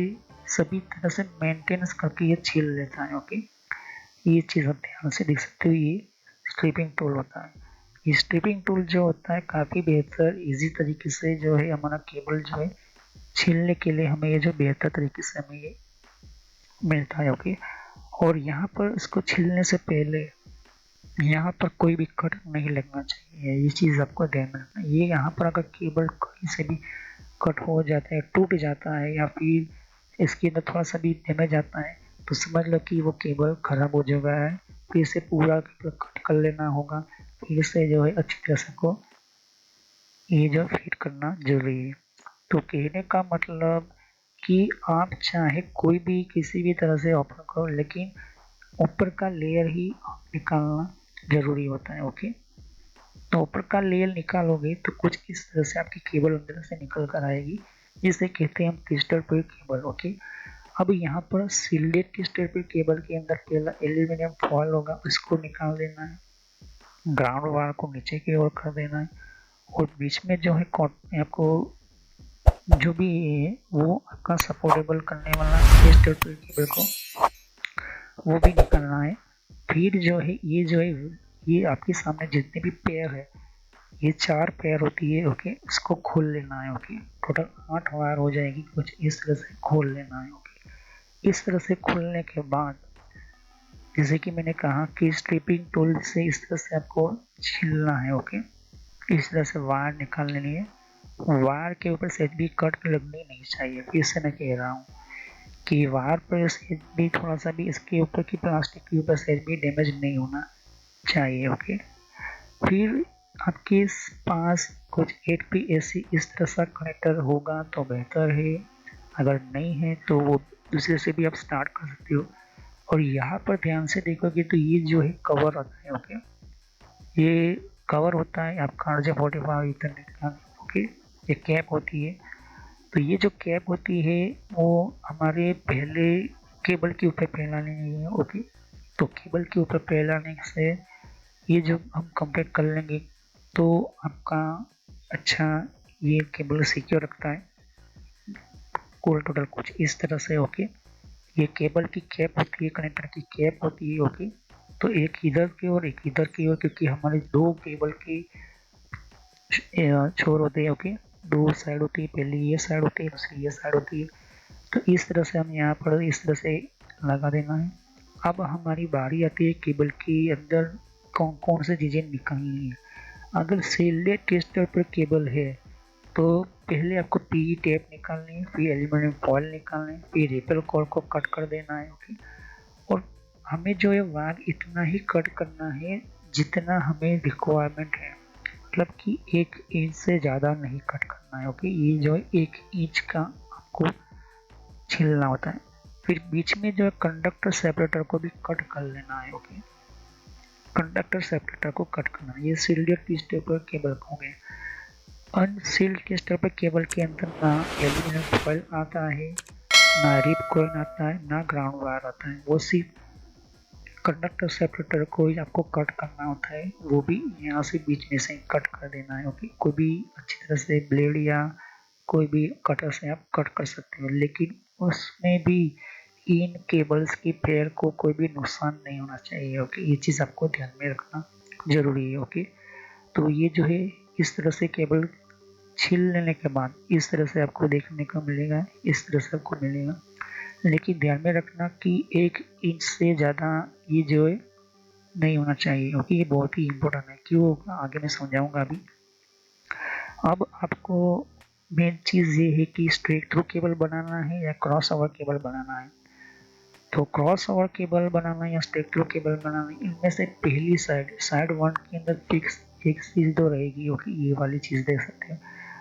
सभी तरह से मेंटेनेंस करके ये छील लेता है। ओके, ये चीज़ आप ध्यान से देख सकते हो, ये स्ट्रिपिंग टूल होता है। ये स्ट्रिपिंग टूल जो होता है काफ़ी बेहतर इजी तरीके से जो है हमारा केबल जो है छीलने के लिए हमें ये जो बेहतर तरीके से हमें ये मिलता है। ओके, और यहाँ पर इसको छीलने से पहले यहाँ पर कोई भी कट नहीं लगना चाहिए। ये चीज़ आपको ध्यान में रखना है। ये यहाँ पर अगर केबल कहीं से भी कट हो जाता है, टूट जाता है या फिर इसके अंदर थोड़ा सा भी डैमेज आता है, तो समझ लो कि वो केबल खराब हो चुका है। फिर इसे पूरा कट कर लेना होगा, फिर से जो है अच्छी तरह से को ये जो फिट करना जरूरी है। तो कहने का मतलब कि आप चाहे कोई भी किसी भी तरह से ओपन करो, लेकिन ऊपर का लेयर ही निकालना जरूरी होता है। ओके, तो ऊपर का लेयर निकालोगे तो कुछ इस तरह से आपकी केबल अंदर से निकल कर आएगी, जिसे कहते हैं हम क्रिस्टल पे केबल। ओके, अब यहाँ पर सील्डेड क्रिस्टल पे केबल के अंदर पहला एल्यूमिनियम फॉयल होगा, उसको निकाल देना है। ग्राउंड वायर को नीचे की ओर कर देना है और बीच में जो है आपको जो भी है वो आपका सपोर्टेबल करने वाला इस केबल को वो भी निकालना है। फिर जो है ये आपके सामने जितने भी पेयर है, ये 4 पेयर होती है, ओके, इसको खोल लेना है, ओके। टोटल 8 वायर हो जाएगी, कुछ इस तरह से खोल लेना है, ओके। इस तरह से खोलने के बाद जैसे कि मैंने कहा कि स्ट्रिपिंग टूल से इस तरह से आपको छीलना है, ओके। इस तरह से वायर निकाल लेनी है। वायर के ऊपर से भी कट लगनी नहीं चाहिए। फिर से मैं कह रहा हूँ कि वायर पर से भी थोड़ा सा भी इसके ऊपर की प्लास्टिक के ऊपर से भी डैमेज नहीं होना चाहिए, ओके। फिर आपके पास कुछ 8PAC इस तरह सा कनेक्टर होगा तो बेहतर है, अगर नहीं है तो वो दूसरे से भी आप स्टार्ट कर सकते हो। और यहाँ पर ध्यान से देखोगे तो ये जो है कवर आता है, ओके। ये कवर होता है आपका RJ45 ईथरनेट का, ओके। ये कैप होती है। तो ये जो कैप होती है वो हमारे पहले केबल के ऊपर फैलानी है, ओके। तो केबल के ऊपर फैलाने से ये जो हम कंपेयर कर लेंगे तो आपका अच्छा ये केबल सिक्योर रखता है। कुल टोटल कुछ इस तरह से, ओके। ये केबल की कैप होती है, कनेक्टर की कैप होती है, ओके। तो एक इधर की और एक इधर की ओर, क्योंकि हमारे दो केबल की छोर होते हैं, ओके। दो साइड होती है, पहली ये साइड होती है, दूसरी ये साइड होती है। तो इस तरह से हम यहाँ पर इस तरह से लगा देना है। अब हमारी बारी आती है केबल के अंदर कौन कौन से चीज़ें निकालनी है। अगर सील्ड टेस्टर पर केबल है तो पहले आपको पी टेप निकालनी है, फिर एल्यूमिनियम फॉयल निकालनी है, फिर रेपर कॉर्ड को कट कर देना है, ओके। और हमें जो है वायर इतना ही कट करना है जितना हमें रिक्वायरमेंट है, मतलब कि 1 इंच से ज़्यादा नहीं कट करना है, ओके। ये जो है 1 इंच का आपको छीलना होता है। फिर बीच में जो है कंडक्टर सेपरेटर को भी कट कर लेना है, ओके। कंडक्टर सेपरेटर को कट करना है। ये सील्ड टेस्टर केबल हो गए। अनसील्ड टेस्टर पर केबल के अंदर ना एल्यूमिनियम फॉयल आता है, ना रिप कॉइन आता है, ना ग्राउंड वायर आता है। वो सिर्फ कंडक्टर सेपरेटर को ही आपको कट करना होता है, वो भी यहाँ से बीच में से कट कर देना है, ओके। कोई भी अच्छी तरह से ब्लेड या कोई भी कटर से आप कट कर सकते हो, लेकिन उसमें भी इन केबल्स की पेयर को कोई भी नुकसान नहीं होना चाहिए, ओके। ये चीज़ आपको ध्यान में रखना जरूरी है, ओके। तो ये जो है इस तरह से केबल छील लेने के बाद इस तरह से आपको देखने को मिलेगा, इस तरह से आपको मिलेगा। लेकिन ध्यान में रखना कि 1 इंच से ज़्यादा ये जो है नहीं होना चाहिए, क्योंकि ये बहुत ही इम्पोर्टेंट है। क्यों आगे मैं समझाऊंगा अभी। अब आपको मेन चीज़ ये है कि स्ट्रेट थ्रू केबल बनाना है या क्रॉस ओवर केबल बनाना है। तो क्रॉस ओवर केबल बनाना या स्ट्रेट थ्रू केबल बनाना, इनमें से पहली साइड 1 के अंदर फिक्स एक चीज़ तो रहेगी, ओके। ये वाली चीज़ देख सकते हो।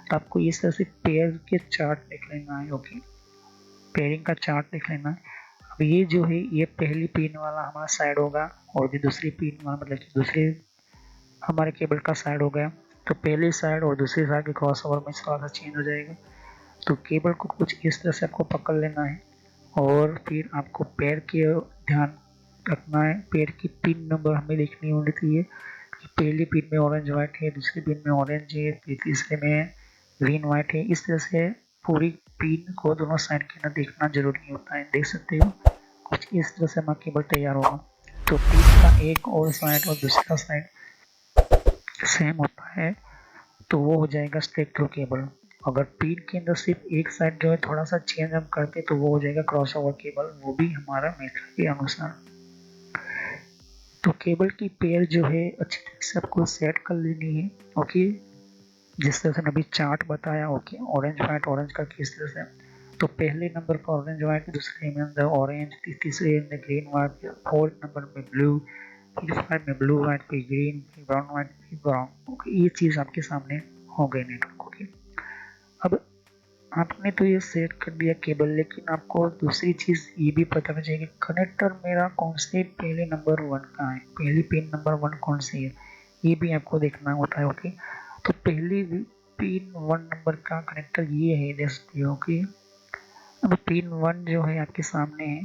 तो आपको इस तरह से पेयर के चार्ट देख लेना है, ओके। पेयरिंग का चार्ट देख लेना है। अब ये जो है ये पहली पिन वाला हमारा साइड होगा और ये दूसरी पिन वाला, मतलब कि दूसरे हमारे केबल का साइड हो गया। तो पहली साइड और दूसरी साइड के क्रॉस ओवर में थोड़ा सा चेंज हो जाएगा। तो केबल को कुछ इस तरह से आपको पकड़ लेना है और फिर आपको पैर के ध्यान रखना है। पैर की पिन नंबर हमें लिखनी होनी चाहिए कि पहली पिन में ऑरेंज वाइट है, दूसरी पिन में ऑरेंज है, फिर तीसरे में ग्रीन वाइट है। इस तरह से पूरी पिन को दोनों साइड के अंदर देखना जरूरी होता है। देख सकते हो कुछ इस तरह से हमारा केबल तैयार होगा। तो पिन का एक और साइड और दूसरा साइड सेम होता है तो वो हो जाएगा स्ट्रेट थ्रू केबल। अगर पिन के अंदर सिर्फ एक साइड जो है थोड़ा सा चेंज हम करते तो वो हो जाएगा क्रॉस ओवर केबल, वो भी हमारा मेथड के अनुसार। तो केबल की पेयर जो है अच्छी तरह से आपको सेट कर लेनी है, ओके। जिस तरह से अभी चार्ट बताया, ओके। ऑरेंज वाइट ऑरेंज का किस तरह से, तो पहले नंबर पर ऑरेंज वाइट, दूसरे में अंदर ऑरेंज, तीसरे में ग्रीन वाइट, फोर्थ नंबर में ब्लू, फिर 5 में ब्लू वाइट, फिर ग्रीन, फिर ब्राउन वाइट, फिर ब्राउन, ओके। ये चीज़ आपके सामने हो गई नेटवर्क, ओके। अब आपने तो ये सेट कर दिया केबल, लेकिन आपको दूसरी चीज़ ये भी पता होना चाहिए कि कनेक्टर मेरा कौन से पहले नंबर 1 का है, पहली पिन नंबर 1 कौन सी है, ये भी आपको देखना होता है, ओके। तो पहली पिन 1 नंबर का कनेक्टर ये है, देख सकते हो कि अब पिन 1 जो है आपके सामने है।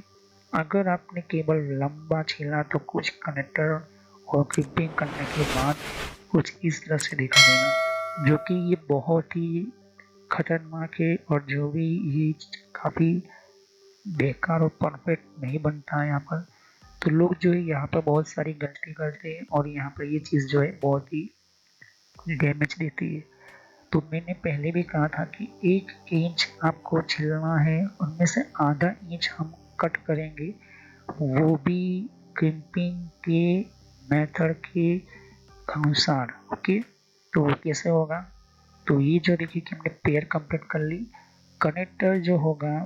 अगर आपने केबल लंबा छीला तो कुछ कनेक्टर और क्लिपिंग करने के बाद कुछ इस तरह से दिखा देगा, जो कि ये बहुत ही खतरनाक है और जो भी ये काफ़ी बेकार और परफेक्ट नहीं बनता है यहाँ पर। तो लोग जो है यहाँ पर बहुत सारी गलती करते हैं और यहाँ पर ये चीज़ जो है बहुत ही डैमेज देती है। तो मैंने पहले भी कहा था कि 1 इंच आपको छिलना है, उनमें से आधा इंच हम कट करेंगे, वो भी क्रिम्पिंग के मेथड के अनुसार। ओके, तो वो कैसे होगा? तो ये जो देखिए कि हमने पेयर कंप्लीट कर ली। कनेक्टर जो होगा,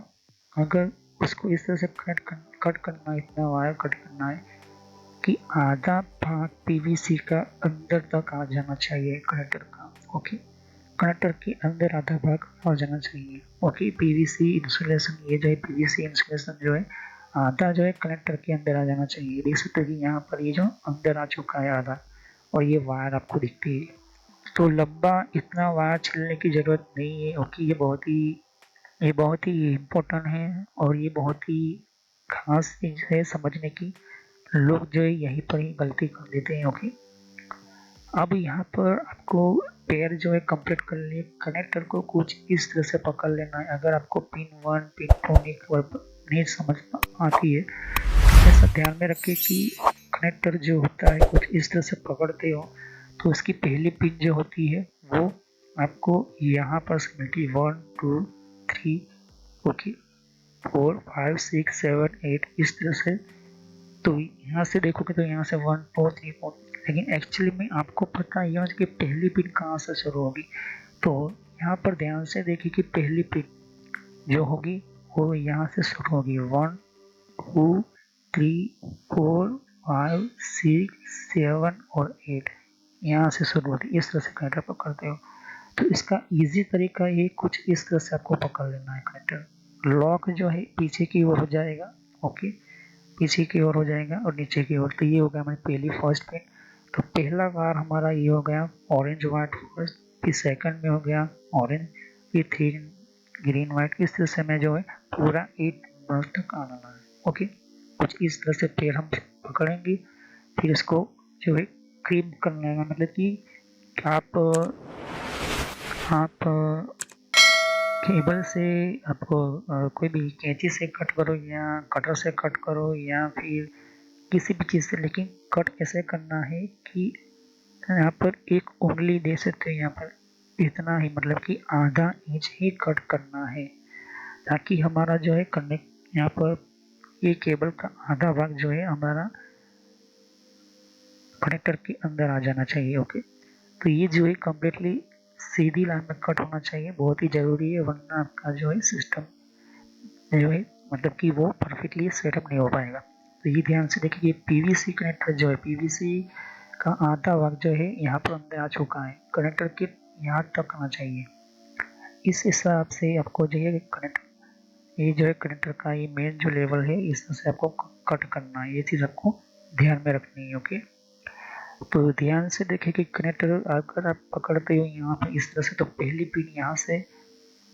अगर उसको इस तरह से कट करना है, इतना वायर कट करना है कि आधा भाग पीवीसी का अंदर तक आ जाना चाहिए कनेक्टर का। ओके, कनेक्टर के अंदर आधा भाग आ जाना चाहिए। ओके, पीवीसी इंसुलेशन, ये जो है पीवीसी इंसुलेशन जो है आधा जो है कनेक्टर के अंदर आ जाना चाहिए। देख सकते हो कि यहाँ पर ये जो अंदर आ चुका है आधा, और ये वायर आपको दिखती है। तो लंबा इतना वायर छिलने की ज़रूरत नहीं है। ओके, ये बहुत ही इम्पोर्टेंट है और ये बहुत ही खास चीज़ है समझने की। लोग जो है यहीं पर ही गलती कर देते हैं। ओके, अब यहाँ पर आपको पेयर जो है कंप्लीट कर लिए। कनेक्टर को कुछ इस तरह से पकड़ लेना है। अगर आपको पिन 1 पिन 2 नहीं समझ आती है, ऐसा ध्यान में रखिए कि कनेक्टर जो होता है कुछ इस तरह से पकड़ते हो तो उसकी पहली पिन जो होती है वो आपको यहाँ पर से मिलती है 1 2 3, ओके, 4 5 6 7 8 इस तरह से। तो यहाँ से देखोगे तो यहाँ से 1 4 3 4, लेकिन एक्चुअली में आपको पता ही है कि पहली पिन कहाँ से शुरू होगी। तो यहाँ पर ध्यान से देखिए कि पहली पिन जो होगी वो यहाँ से शुरू होगी। 1 2 3 4 5 6 7 और 8 यहाँ से शुरू होती है। इस तरह से कनेक्टर पकड़ते हो। तो इसका इजी तरीका ये कुछ इस तरह से आपको पकड़ लेना है कनेक्टर। लॉक जो है पीछे की ओर हो जाएगा। ओके, पीछे की ओर हो जाएगा और नीचे की ओर। तो ये हो गया हमारी पहली फर्स्ट पिन। तो पहला बार हमारा ये हो गया ऑरेंज वाइट फर्स्ट, फिर सेकंड में हो गया ऑरेंज, फिर थ्री ग्रीन वाइट। इस तरह से मैं जो है पूरा 8 नंबर तक आना है। ओके, कुछ इस तरह से पेड़ हम पकड़ेंगे। फिर इसको जो है क्रीम करना है, मतलब कि आप केबल से आपको कोई भी कैंची से कट करो या कटर से कट करो या फिर किसी भी चीज़ से, लेकिन कट कैसे करना है कि यहाँ पर एक उंगली दे सकते हो, यहाँ पर इतना ही, मतलब कि आधा इंच ही कट करना है ताकि हमारा जो है कनेक्ट यहाँ पर ये केबल का आधा भाग जो है हमारा कनेक्टर के अंदर आ जाना चाहिए। ओके, तो ये जो है कम्प्लीटली सीधी लाइन में कट होना चाहिए, बहुत ही ज़रूरी है, वरना आपका जो है सिस्टम जो है मतलब कि वो परफेक्टली सेटअप नहीं हो पाएगा। तो ये ध्यान से देखिए कि पीवीसी कनेक्टर जो है, पीवीसी का आधा भाग जो है यहाँ पर अंदर आ चुका है, कनेक्टर के यहाँ तक आना चाहिए। इस हिसाब से आपको जो है ये जो है कनेक्टर का ये मेन जो लेवल है इस तरह से आपको कट करना है। ये चीज़ आपको ध्यान में रखनी है। ओके, तो ध्यान से देखें कि कनेक्टर अगर आप पकड़ते हो यहाँ पर इस तरह से, तो पहली पिन यहाँ से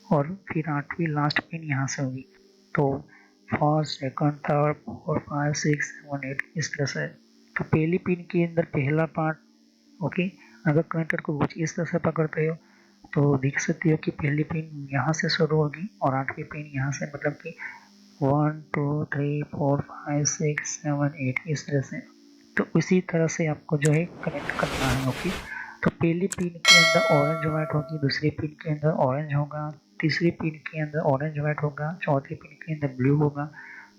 और फिर 8वीं लास्ट पिन यहाँ से होगी। तो फर्स्ट सेकंड थर्ड 4 5 6 7 8 इस तरह से। तो पहली पिन के अंदर पहला पार्ट। ओके, अगर कनेक्टर को कुछ इस तरह से पकड़ते हो तो देख सकते हो कि पहली पिन यहाँ से शुरू होगी और 8वीं पिन यहाँ से, मतलब कि 1 2 3 4 5 6 7 8 इस तरह से। तो उसी तरह से आपको जो है कनेक्ट करना है। ओके, तो पहली पिन के अंदर ऑरेंज वाइट होगी, दूसरी पिन के अंदर ऑरेंज होगा, तीसरी पिन के अंदर ऑरेंज वाइट होगा, चौथी पिन के अंदर ब्लू होगा,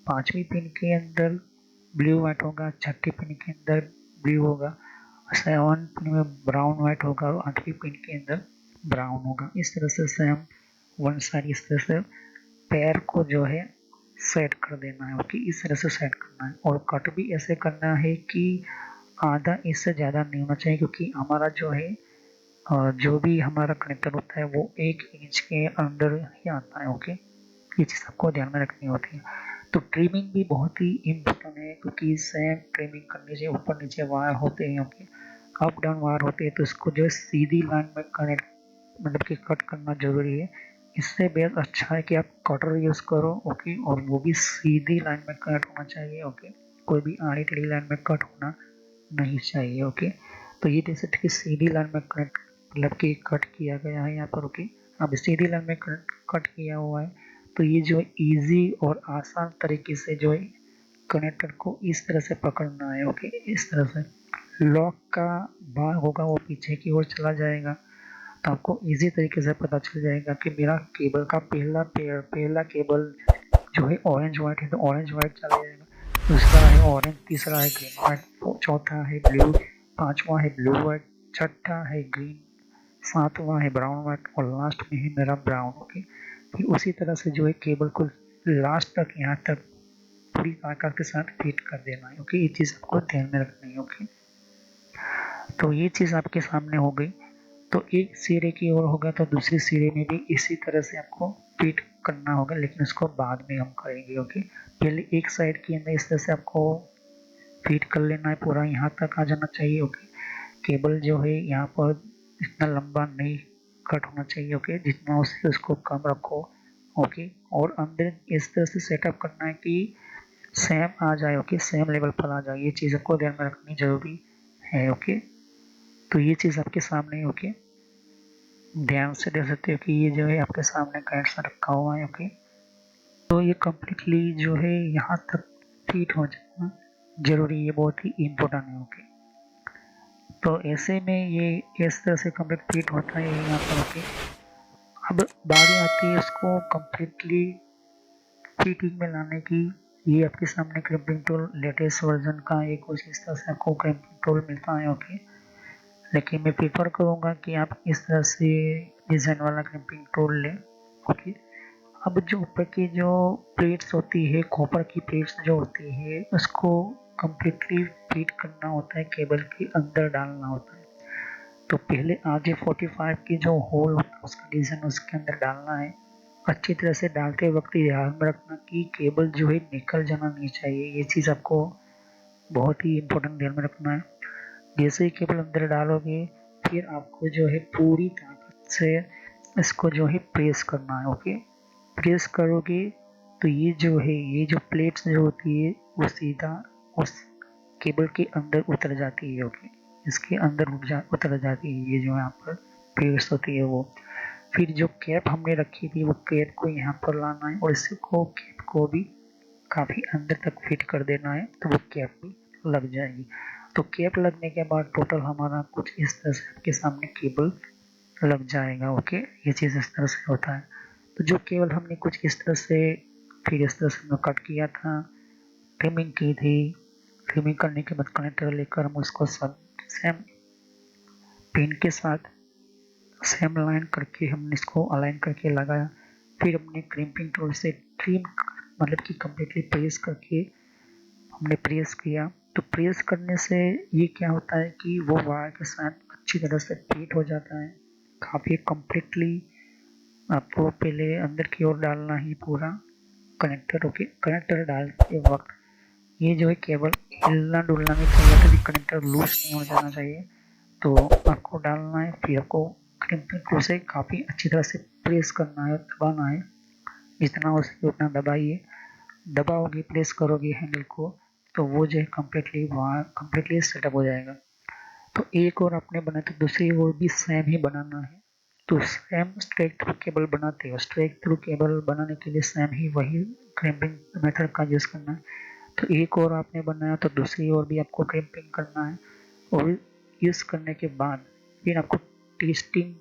पांचवी पिन के अंदर ब्लू वाइट होगा, छठी पिन के अंदर ब्लू होगा, 7 पिन में ब्राउन वाइट होगा और 8वीं पिन के अंदर ब्राउन होगा। इस तरह से सेम वन साइड इस तरह से पैर को जो है सेट कर देना है। ओके, इस तरह से सेट करना है और कट भी ऐसे करना है कि आधा इससे ज़्यादा नहीं होना चाहिए, क्योंकि हमारा जो है जो भी हमारा कनेक्टर होता है वो 1 इंच के अंदर ही आता है। ओके, ये चीज़ आपको ध्यान में रखनी होती है। तो ट्रिमिंग भी बहुत ही इम्पोर्टेंट है, क्योंकि सेम ट्रिमिंग करने से ऊपर नीचे वायर होते हैं, ओके, अप डाउन वायर होते हैं, तो इसको जो है सीधी लाइन में कनेक्ट मतलब कि कट करना जरूरी है। इससे बेहद अच्छा है कि आप कटर यूज़ करो। ओके, और वो भी सीधी लाइन में कट होना चाहिए। ओके, कोई भी आड़ी टेढ़ी लाइन में कट होना नहीं चाहिए। ओके, तो ये देख सकते कि सीधी लाइन में कट मतलब कि कट किया गया है यहाँ पर। ओके, अब सीधी लाइन में कट किया हुआ है, तो ये जो है ईजी और आसान तरीके से जो है कनेक्टर को इस तरह से पकड़ना है। ओके, इस तरह से लॉक का बार होगा वो पीछे की ओर चला जाएगा, तो आपको इजी तरीके से पता चल जाएगा कि मेरा केबल का पहला केबल जो है ऑरेंज वाइट है, तो ऑरेंज वाइट चला जाएगा, दूसरा है ऑरेंज, तीसरा है ग्रीन वाइट, चौथा है ब्लू, पांचवा है ब्लू वाइट, छठा है ग्रीन, सातवां है ब्राउन वाइट और लास्ट में है मेरा ब्राउन। ओके, फिर उसी तरह से जो है केबल को लास्ट तक यहाँ तक पूरी आकार के साथ फिट कर देना है। ओके, ये चीज़ आपको ध्यान में रखनी है। ओके, तो ये चीज़ आपके सामने हो गई। तो एक सिरे की ओर होगा तो दूसरी सिरे में भी इसी तरह से आपको फिट करना होगा, लेकिन उसको बाद में हम करेंगे। ओके, पहले एक साइड के अंदर इस तरह से आपको फिट कर लेना है, पूरा यहाँ तक आ जाना चाहिए। ओके, केबल जो है यहाँ पर इतना लंबा नहीं कट होना चाहिए। ओके, जितना उससे उसको कम रखो। ओके, और अंदर इस तरह से सेटअप करना है कि सेम आ जाए। ओके, सेम लेवल पर आ जाए, ये चीज़ आपको ध्यान में रखनी जरूरी है। ओके, तो ये चीज़ आपके सामने है। ओके, ध्यान से देख सकते हो कि ये जो है आपके सामने कनेक्शन रखा हुआ है। ओके, तो ये कम्प्लीटली जो है यहाँ तक फिट हो जाना जरूरी, ये बहुत ही इम्पोर्टेंट है। ओके, तो ऐसे में ये इस तरह से कम्प्लीट फिट होता है यहाँ पर। ओके, अब बारी आती है इसको कम्प्लीटली फिटिंग में लाने की। ये आपके सामने क्रिम्पिंग टूल लेटेस्ट वर्जन का एक कुछ इस तरह से आपको क्रिम्पिंग टूल मिलता है। ओके, लेकिन मैं प्रेफर करूँगा कि आप इस तरह से डिज़ाइन वाला क्रिम्पिंग टूल लें। ओके, अब जो ऊपर की जो प्लेट्स होती है, कॉपर की प्लेट्स जो होती है, उसको कम्प्लीटली फिट करना होता है, केबल के अंदर डालना होता है। तो पहले RJ45 की जो होल होता है उसका डिज़ाइन उसके अंदर डालना है। अच्छी तरह से डालते वक्त ध्यान में रखना कि केबल जो है निकल जाना नहीं चाहिए, ये चीज़ आपको बहुत ही इम्पोर्टेंट ध्यान में रखना है। जैसे ही केबल अंदर डालोगे, फिर आपको जो है पूरी ताकत से इसको जो है प्रेस करना है। ओके, प्रेस करोगे तो ये जो है, ये जो प्लेट्स जो होती है वो सीधा उस केबल के अंदर उतर जाती है। ओके, इसके अंदर उतर जाती है, ये जो यहाँ पर प्लेट्स होती है वो। फिर जो कैप हमने रखी थी वो कैप को यहाँ पर लाना है और इसको कैप को भी काफ़ी अंदर तक फिट कर देना है, तो वो कैप भी लग जाएगी। तो कैप लगने के बाद टोटल हमारा कुछ इस तरह से आपके सामने केबल लग जाएगा। ओके, ये चीज़ इस तरह से होता है। तो जो केबल हमने कुछ इस तरह से फिर इस तरह से हमने कट किया था, ट्रिमिंग की थी, ट्रिमिंग करने के बाद कनेक्टर लेकर हम उसको सब सेम पिन के साथ सेम लाइन करके हमने इसको अलाइन करके लगाया। फिर हमने क्रिम्पिंग टूल से ट्रिम मतलब कि कम्प्लीटली प्रेस करके हमने प्रेस किया। तो प्रेस करने से ये क्या होता है कि वो वायर के साथ अच्छी तरह से फिट हो जाता है, काफ़ी कम्प्लीटली। आपको पहले अंदर की ओर डालना ही पूरा कनेक्टर। ओके, कनेक्टर डालते वक्त ये जो है केबल हिलना डुलना नहीं चाहिए, कभी कनेक्टर लूज नहीं हो जाना चाहिए, तो आपको डालना है। फिर आपको क्रिम्पिंग टूल से काफ़ी अच्छी तरह से प्रेस करना है, दबाना है, जितना हो सके उतना दबाइए। दबाओगे, प्रेस करोगे हैंडल को, तो वो जो है कम्प्लीटली वहाँ कम्प्लीटली सेटअप हो जाएगा। तो एक और आपने बनाया तो दूसरी ओर भी सेम ही बनाना है। तो सेम स्ट्रेट थ्रू केबल बनाते हो, स्ट्रेट थ्रू केबल बनाने के लिए सेम ही वही क्रिम्पिंग मेथड का यूज़ करना है। तो एक और आपने बनाया तो दूसरी ओर भी आपको क्रिम्पिंग करना है, और यूज़ करने के बाद फिर आपको टेस्टिंग।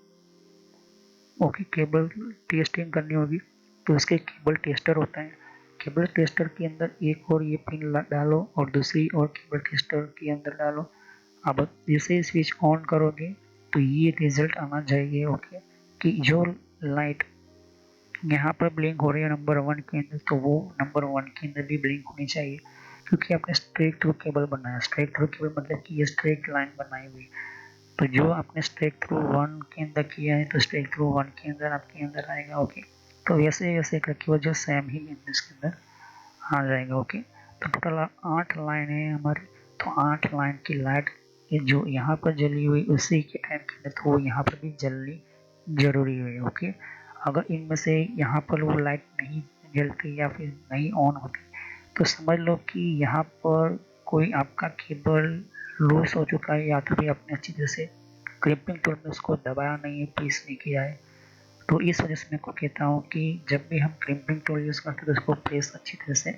ओके, केबल टेस्टिंग करनी होगी, तो उसके केबल टेस्टर होता है। केबल टेस्टर के अंदर एक और ये पिन डालो और दूसरी और केबल टेस्टर के अंदर डालो। अब जैसे स्विच ऑन करोगे तो ये रिजल्ट आना चाहिए। ओके, कि जो लाइट यहाँ पर ब्लिंक हो रही है नंबर 1 के अंदर, तो वो नंबर 1 के अंदर भी ब्लिंक होनी चाहिए, क्योंकि आपने स्ट्रेट थ्रू केबल बनाया। स्ट्रेट थ्रू केबल मतलब कि ये स्ट्रेट लाइन बनाई हुई, तो जो आपने स्ट्रेट थ्रू 1 के अंदर किया है तो स्ट्रेट थ्रू 1 के अंदर आपके अंदर आएगा। ओके, तो वैसे वैसे करके वो जो सेम ही इसके अंदर आ जाएगा। ओके, तो टोटल 8 लाइन है हमारी, तो 8 लाइन की लाइट ये जो यहाँ पर जली हुई उसी के टाइम के अंदर तो वो यहाँ पर भी जलनी जरूरी है। ओके, अगर इनमें से यहाँ पर वो लाइट नहीं जलती या फिर नहीं ऑन होती, तो समझ लो कि यहाँ पर कोई आपका केबल लूज हो चुका है, या तो फिर आपने अच्छी तरह से क्रिम्पिंग टूल में उसको दबाया नहीं है, प्रेस नहीं किया है, तो इस वजह से मैं को कहता हूँ कि जब भी हम क्रिम्पिंग टूल यूज़ करते हैं तो उसको प्रेस अच्छी तरह से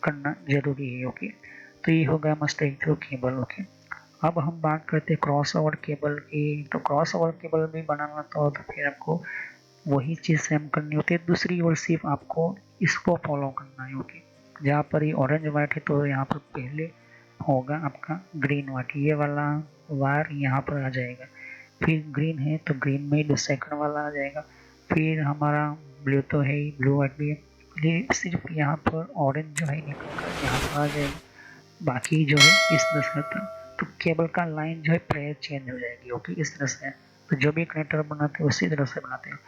करना जरूरी है। ओके, तो ये हो गया हमारा स्ट्रेट थ्रू केबल। ओके, अब हम बात करते हैं क्रॉस ओवर केबल की। तो क्रॉस ओवर केबल भी बनाना तो फिर आपको वही चीज़ सेम करनी होती है दूसरी ओर, सिर्फ आपको इसको फॉलो करना है। ओके, जहाँ पर ये ऑरेंज वाइट है तो यहाँ पर पहले होगा आपका ग्रीन वाइट, ये वाला वायर यहाँ पर आ जाएगा। फिर ग्रीन है तो ग्रीन में ही सेकंड वाला आ जाएगा। फिर हमारा ब्लू तो है ही, ब्लू वाइट भी है, ये सिर्फ यहाँ पर ऑरेंज जो है निकल कर यहाँ पर आ जाएगा, बाकी जो है इस तरह से होता है। तो केबल का लाइन जो है प्रेयर चेंज हो जाएगी। ओके, इस तरह से तो जो भी कनेक्टर बनाते हैं उसी तरह से बनाते हैं।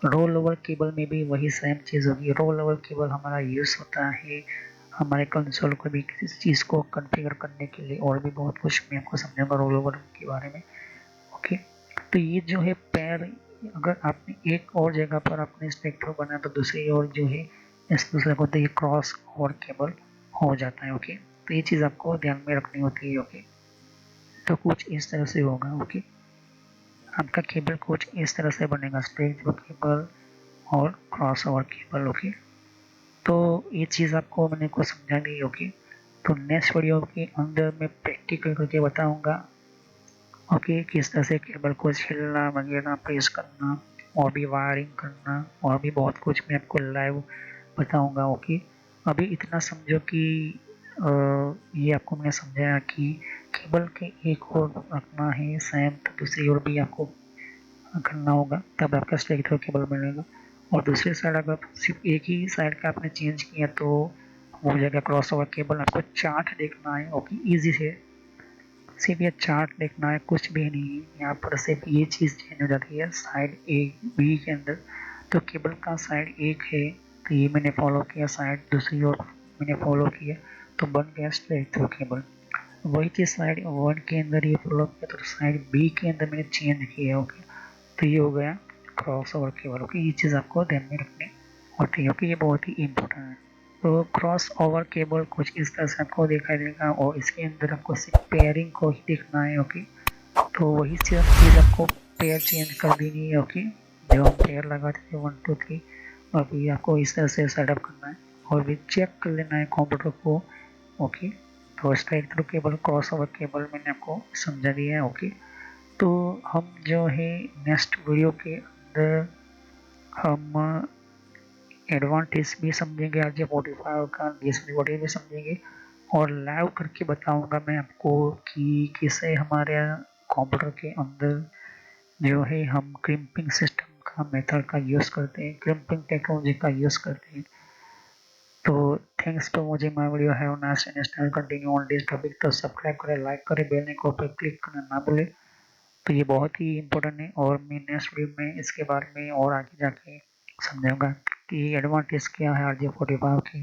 रोल ओवर केबल में भी वही सेम चीज़ होगी। रोल ओवर केबल हमारा यूज़ होता है हमारे कंसोल को भी किसी चीज़ को कॉन्फ़िगर करने के लिए, और भी बहुत कुछ मैं आपको समझाऊंगा रोल ओवर के बारे में। ओके, तो ये जो है पैर, अगर आपने एक और जगह पर आपने स्ट्रक्चर बनाया तो दूसरी ओर जो है इस दूसरे को तो ये क्रॉस ओवर केबल हो जाता है। ओके, तो ये चीज़ आपको ध्यान में रखनी होती है। ओके, तो कुछ इस तरह से होगा। ओके, आपका केबल कुछ इस तरह से बनेगा, स्ट्रेट थ्रू केबल और क्रॉस ओवर केबल। ओके, तो ये चीज़ आपको मैंने को समझा दी। ओके, तो नेक्स्ट वीडियो के अंदर मैं प्रैक्टिकल करके बताऊंगा। ओके, किस तरह से केबल को छिलना वगैरह, प्रेस करना और भी वायरिंग करना और भी बहुत कुछ मैं आपको लाइव बताऊंगा। ओके, अभी इतना समझो कि ये आपको मैंने समझाया कि केबल के एक ओर रखना है सेम, तो दूसरी ओर भी आपको करना होगा, तब आपका स्ट्रेट थ्रू केबल मिलेगा। और दूसरी साइड अगर सिर्फ एक ही साइड का आपने चेंज किया तो वो हो जाएगा क्रॉस ओवर केबल। आपको चार्ट देखना है। ओके, ईजी से सिर्फ ये चार्ट देखना है, कुछ भी नहीं है। यहाँ पर सिर्फ ये चीज़ चेंज हो जाती है साइड ए बी के अंदर। तो केबल का साइड एक है तो ये मैंने फॉलो किया, साइड दूसरी ओर मैंने फॉलो किया तो बन गया स्ट्रेट थ्रू केबल। वही चीज़ साइड वन के अंदर ये फॉलो किया तो साइड बी के अंदर मैंने चेंज किया। ओके, तो ये हो गया क्रॉस ओवर केबल। ओके, ये चीज़ आपको ध्यान में रखनी होती है। ओके, ये बहुत ही इम्पोर्टेंट है। तो क्रॉस ओवर केबल कुछ इस तरह से आपको दिखाई देगा और इसके अंदर आपको सिर्फ पेयरिंग को ही देखना है। ओके, तो वही चीज़ आपको पेयर चेंज कर देनी है। ओके, जो हम पेयर लगाते थे 1 2 3, अभी आपको इस तरह से सेटअप करना है और भी चेक कर लेना है कंप्यूटर को। ओके, तो straight through cable cross over cable मैंने आपको समझा दिया है। ओके, तो हम जो है नेक्स्ट वीडियो के अंदर हम एडवांटेज भी समझेंगे RJ45 का, DS45 भी समझेंगे और लाइव करके बताऊंगा मैं आपको कि कैसे हमारे कंप्यूटर के अंदर जो है हम क्रिम्पिंग सिस्टम का मेथड का यूज़ करते हैं, क्रिम्पिंग टेक्नोलॉजी का यूज़ करते हैं। तो thanks for watching my video. Have a nice and style continue on this topic. तो सब्सक्राइब करें, लाइक करें, बेल आइकन पर क्लिक करना ना भूलें। तो ये बहुत ही इम्पोर्टेंट है और मैं नेक्स्ट वीडियो में इसके बारे में और आगे जाके समझाऊंगा कि एडवांटेज क्या है RJ45 की,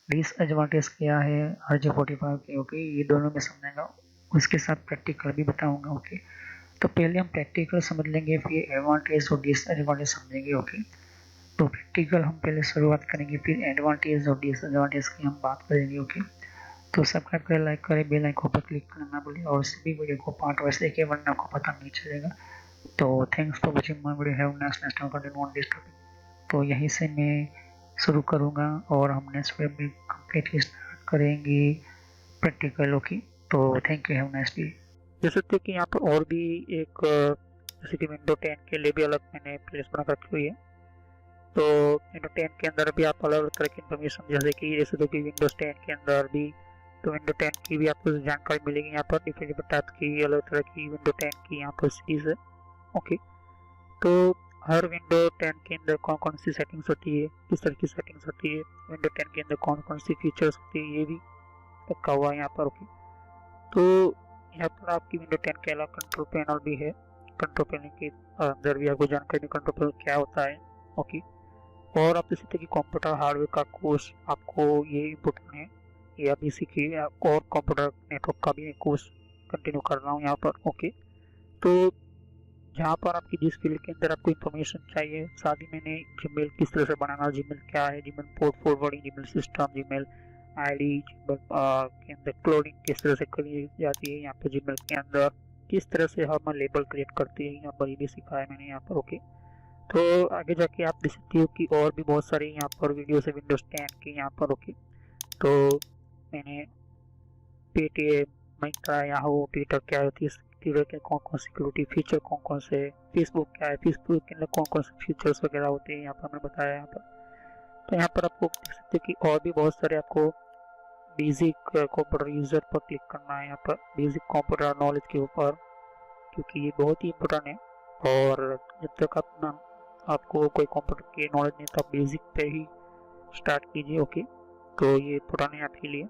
डिसएडवांटेज क्या है RJ45 की। ओके, ये दोनों में समझाएगा, उसके साथ प्रैक्टिकल भी बताऊंगा। ओके, तो पहले हम प्रैक्टिकल समझ लेंगे फिर एडवांटेज और डिसएडवांटेज समझेंगे। ओके, तो प्रैक्टिकल हम पहले शुरुआत करेंगे फिर एडवांटेज और डिसएडवांटेज की हम बात करेंगे। ओके, तो सब्सक्राइब करें, लाइक करें, बेल आइकन पर क्लिक करना ना भूलें और सभी वीडियो को पार्ट वाइज देखें वरना आपको पता नहीं चलेगा। तो thanks for watching my video. Have next continue on this topic. तो यहीं से मैं शुरू करूँगा और हम नेक्स्ट वीडियो में कंप्लीटली स्टार्ट करेंगे प्रैक्टिकल। ओके, तो thank you, have nice day. जैसे कि यहाँ पर और भी एक जैसे कि विंडो 10 के लिए भी अलग मैंने प्लेलिस्ट बना रखी हुई है। तो विंडो 10 के अंदर भी आप अलग अलग तरह की इन्फॉर्मेशन, जैसे कि कि विंडोज 10 के अंदर भी तो विंडो 10 की भी आपको जानकारी मिलेगी। यहाँ पर डिफरेंट टाइप की अलग तरह की विंडो 10 की यहाँ पर सीरीज है। ओके, तो हर विंडो 10 के अंदर कौन कौन सी सेटिंग्स होती है, किस तरह की सेटिंग्स होती है, विंडो 10 के अंदर कौन कौन सी फीचर्स होती है, ये भी रखा हुआ है यहाँ पर। ओके, तो यहाँ पर आपकी विंडो 10 के अलावा कंट्रोल पैनल भी है। कंट्रोल पैनल के अंदर भी आपको जानकारी कंट्रोल पैनल क्या होता है। ओके, और आप जैसे कि कंप्यूटर हार्डवेयर का कोर्स आपको ये इम्पोर्टेंट है, ये आप इसी की और कंप्यूटर नेटवर्क का भी कोर्स कंटिन्यू कर रहा हूँ यहाँ पर। ओके, तो जहाँ पर आपकी जिस फील्ड के अंदर आपको इन्फॉर्मेशन चाहिए, साथ ही मैंने जीमेल किस तरह से बनाना, जीमेल क्या है, Gmail port forwarding, Gmail system, Gmail ID, Gmail के अंदर क्लोनिंग किस तरह से करी जाती है, यहाँ पर जीमेल के अंदर किस तरह से हम लेबल क्रिएट करते हैं, यहाँ पर ये भी सिखाया मैंने यहाँ पर। ओके, तो आगे जाके आप देख सकते हो कि और भी बहुत सारे यहाँ पर वीडियोस है विंडोज 10 के यहाँ पर। ओके, तो मैंने पेटीएम, मिंत्रा, याहू, ट्विटर क्या होती है, ट्विटर के कौन कौन सिक्योरिटी फीचर कौन कौन से, फेसबुक क्या है, फेसबुक के अंदर कौन कौन से फीचर्स वगैरह होते हैं यहाँ पर हमने बताया यहाँ पर। तो यहाँ पर आपको देख सकते हो कि और भी बहुत सारे आपको बेसिक कंप्यूटर यूजर पर क्लिक करना है यहाँ पर, बेसिक कंप्यूटर नॉलेज के ऊपर, क्योंकि ये बहुत ही इम्पोर्टेंट है। और जब तक आपको कोई कंप्यूटर की नॉलेज नहीं तो आप बेसिक पे ही स्टार्ट कीजिए। ओके, तो ये इम्पोर्टेंट है आपके लिए।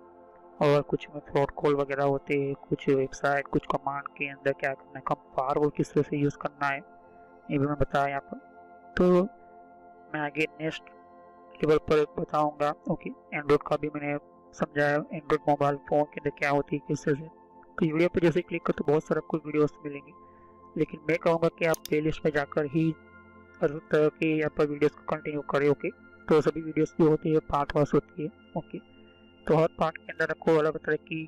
और कुछ में फ्रॉड कॉल वगैरह होते हैं, कुछ वेबसाइट, कुछ कमांड के अंदर क्या करना है, कम फायरवॉल किस तरह से यूज़ करना है, ये भी मैं बताया यहाँ पर। तो मैं आगे नेक्स्ट लेवल पर बताऊंगा। ओके, एंड्रॉइड का भी मैंने समझाया, एंड्रॉइड मोबाइल फ़ोन के अंदर क्या होती है किस तरह से। तो वीडियो पर जैसे क्लिक कर तो बहुत सारे आपको वीडियोस मिलेंगे, लेकिन मैं कहूँगा कि आप प्ले लिस्ट में जाकर ही हर तरह के यहाँ पर वीडियोस को कंटिन्यू करें। ओके, तो सभी वीडियोस जो होती है पार्ट वाइज होती है। ओके, तो हर पार्ट के अंदर आपको अलग तरह की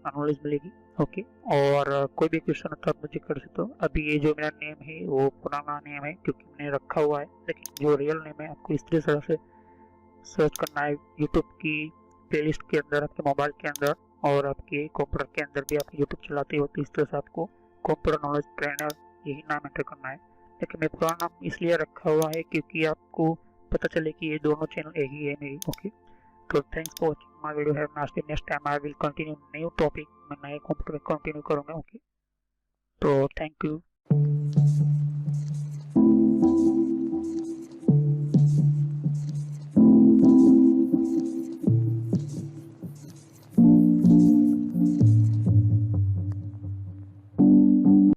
नॉलेज मिलेगी। ओके, और कोई भी क्वेश्चन होता है आप मुझे कर सकते हो। अभी ये जो मेरा नेम है वो पुराना नेम है क्योंकि मैंने रखा हुआ है, लेकिन जो रियल नेम है आपको इस तरह से सर्च करना है यूट्यूब की प्लेलिस्ट के अंदर, आपके मोबाइल के अंदर, और आपके कंप्यूटर के अंदर भी आप यूट्यूब चलाते हो तो इस तरह से आपको कंप्यूटर नॉलेज ट्रेनर यही नाम एंटर करना है। लेकिन मैं पुराना नाम इसलिए रखा हुआ है क्योंकि आपको पता चले कि ये दोनों चैनल एक ही है मेरी। ओके, तो thanks for watching my video. Have nice day. Next time I will continue new topic, मैं नए कंप्यूटर में कंटिन्यू करूंगा। ओके, तो थैंक यू।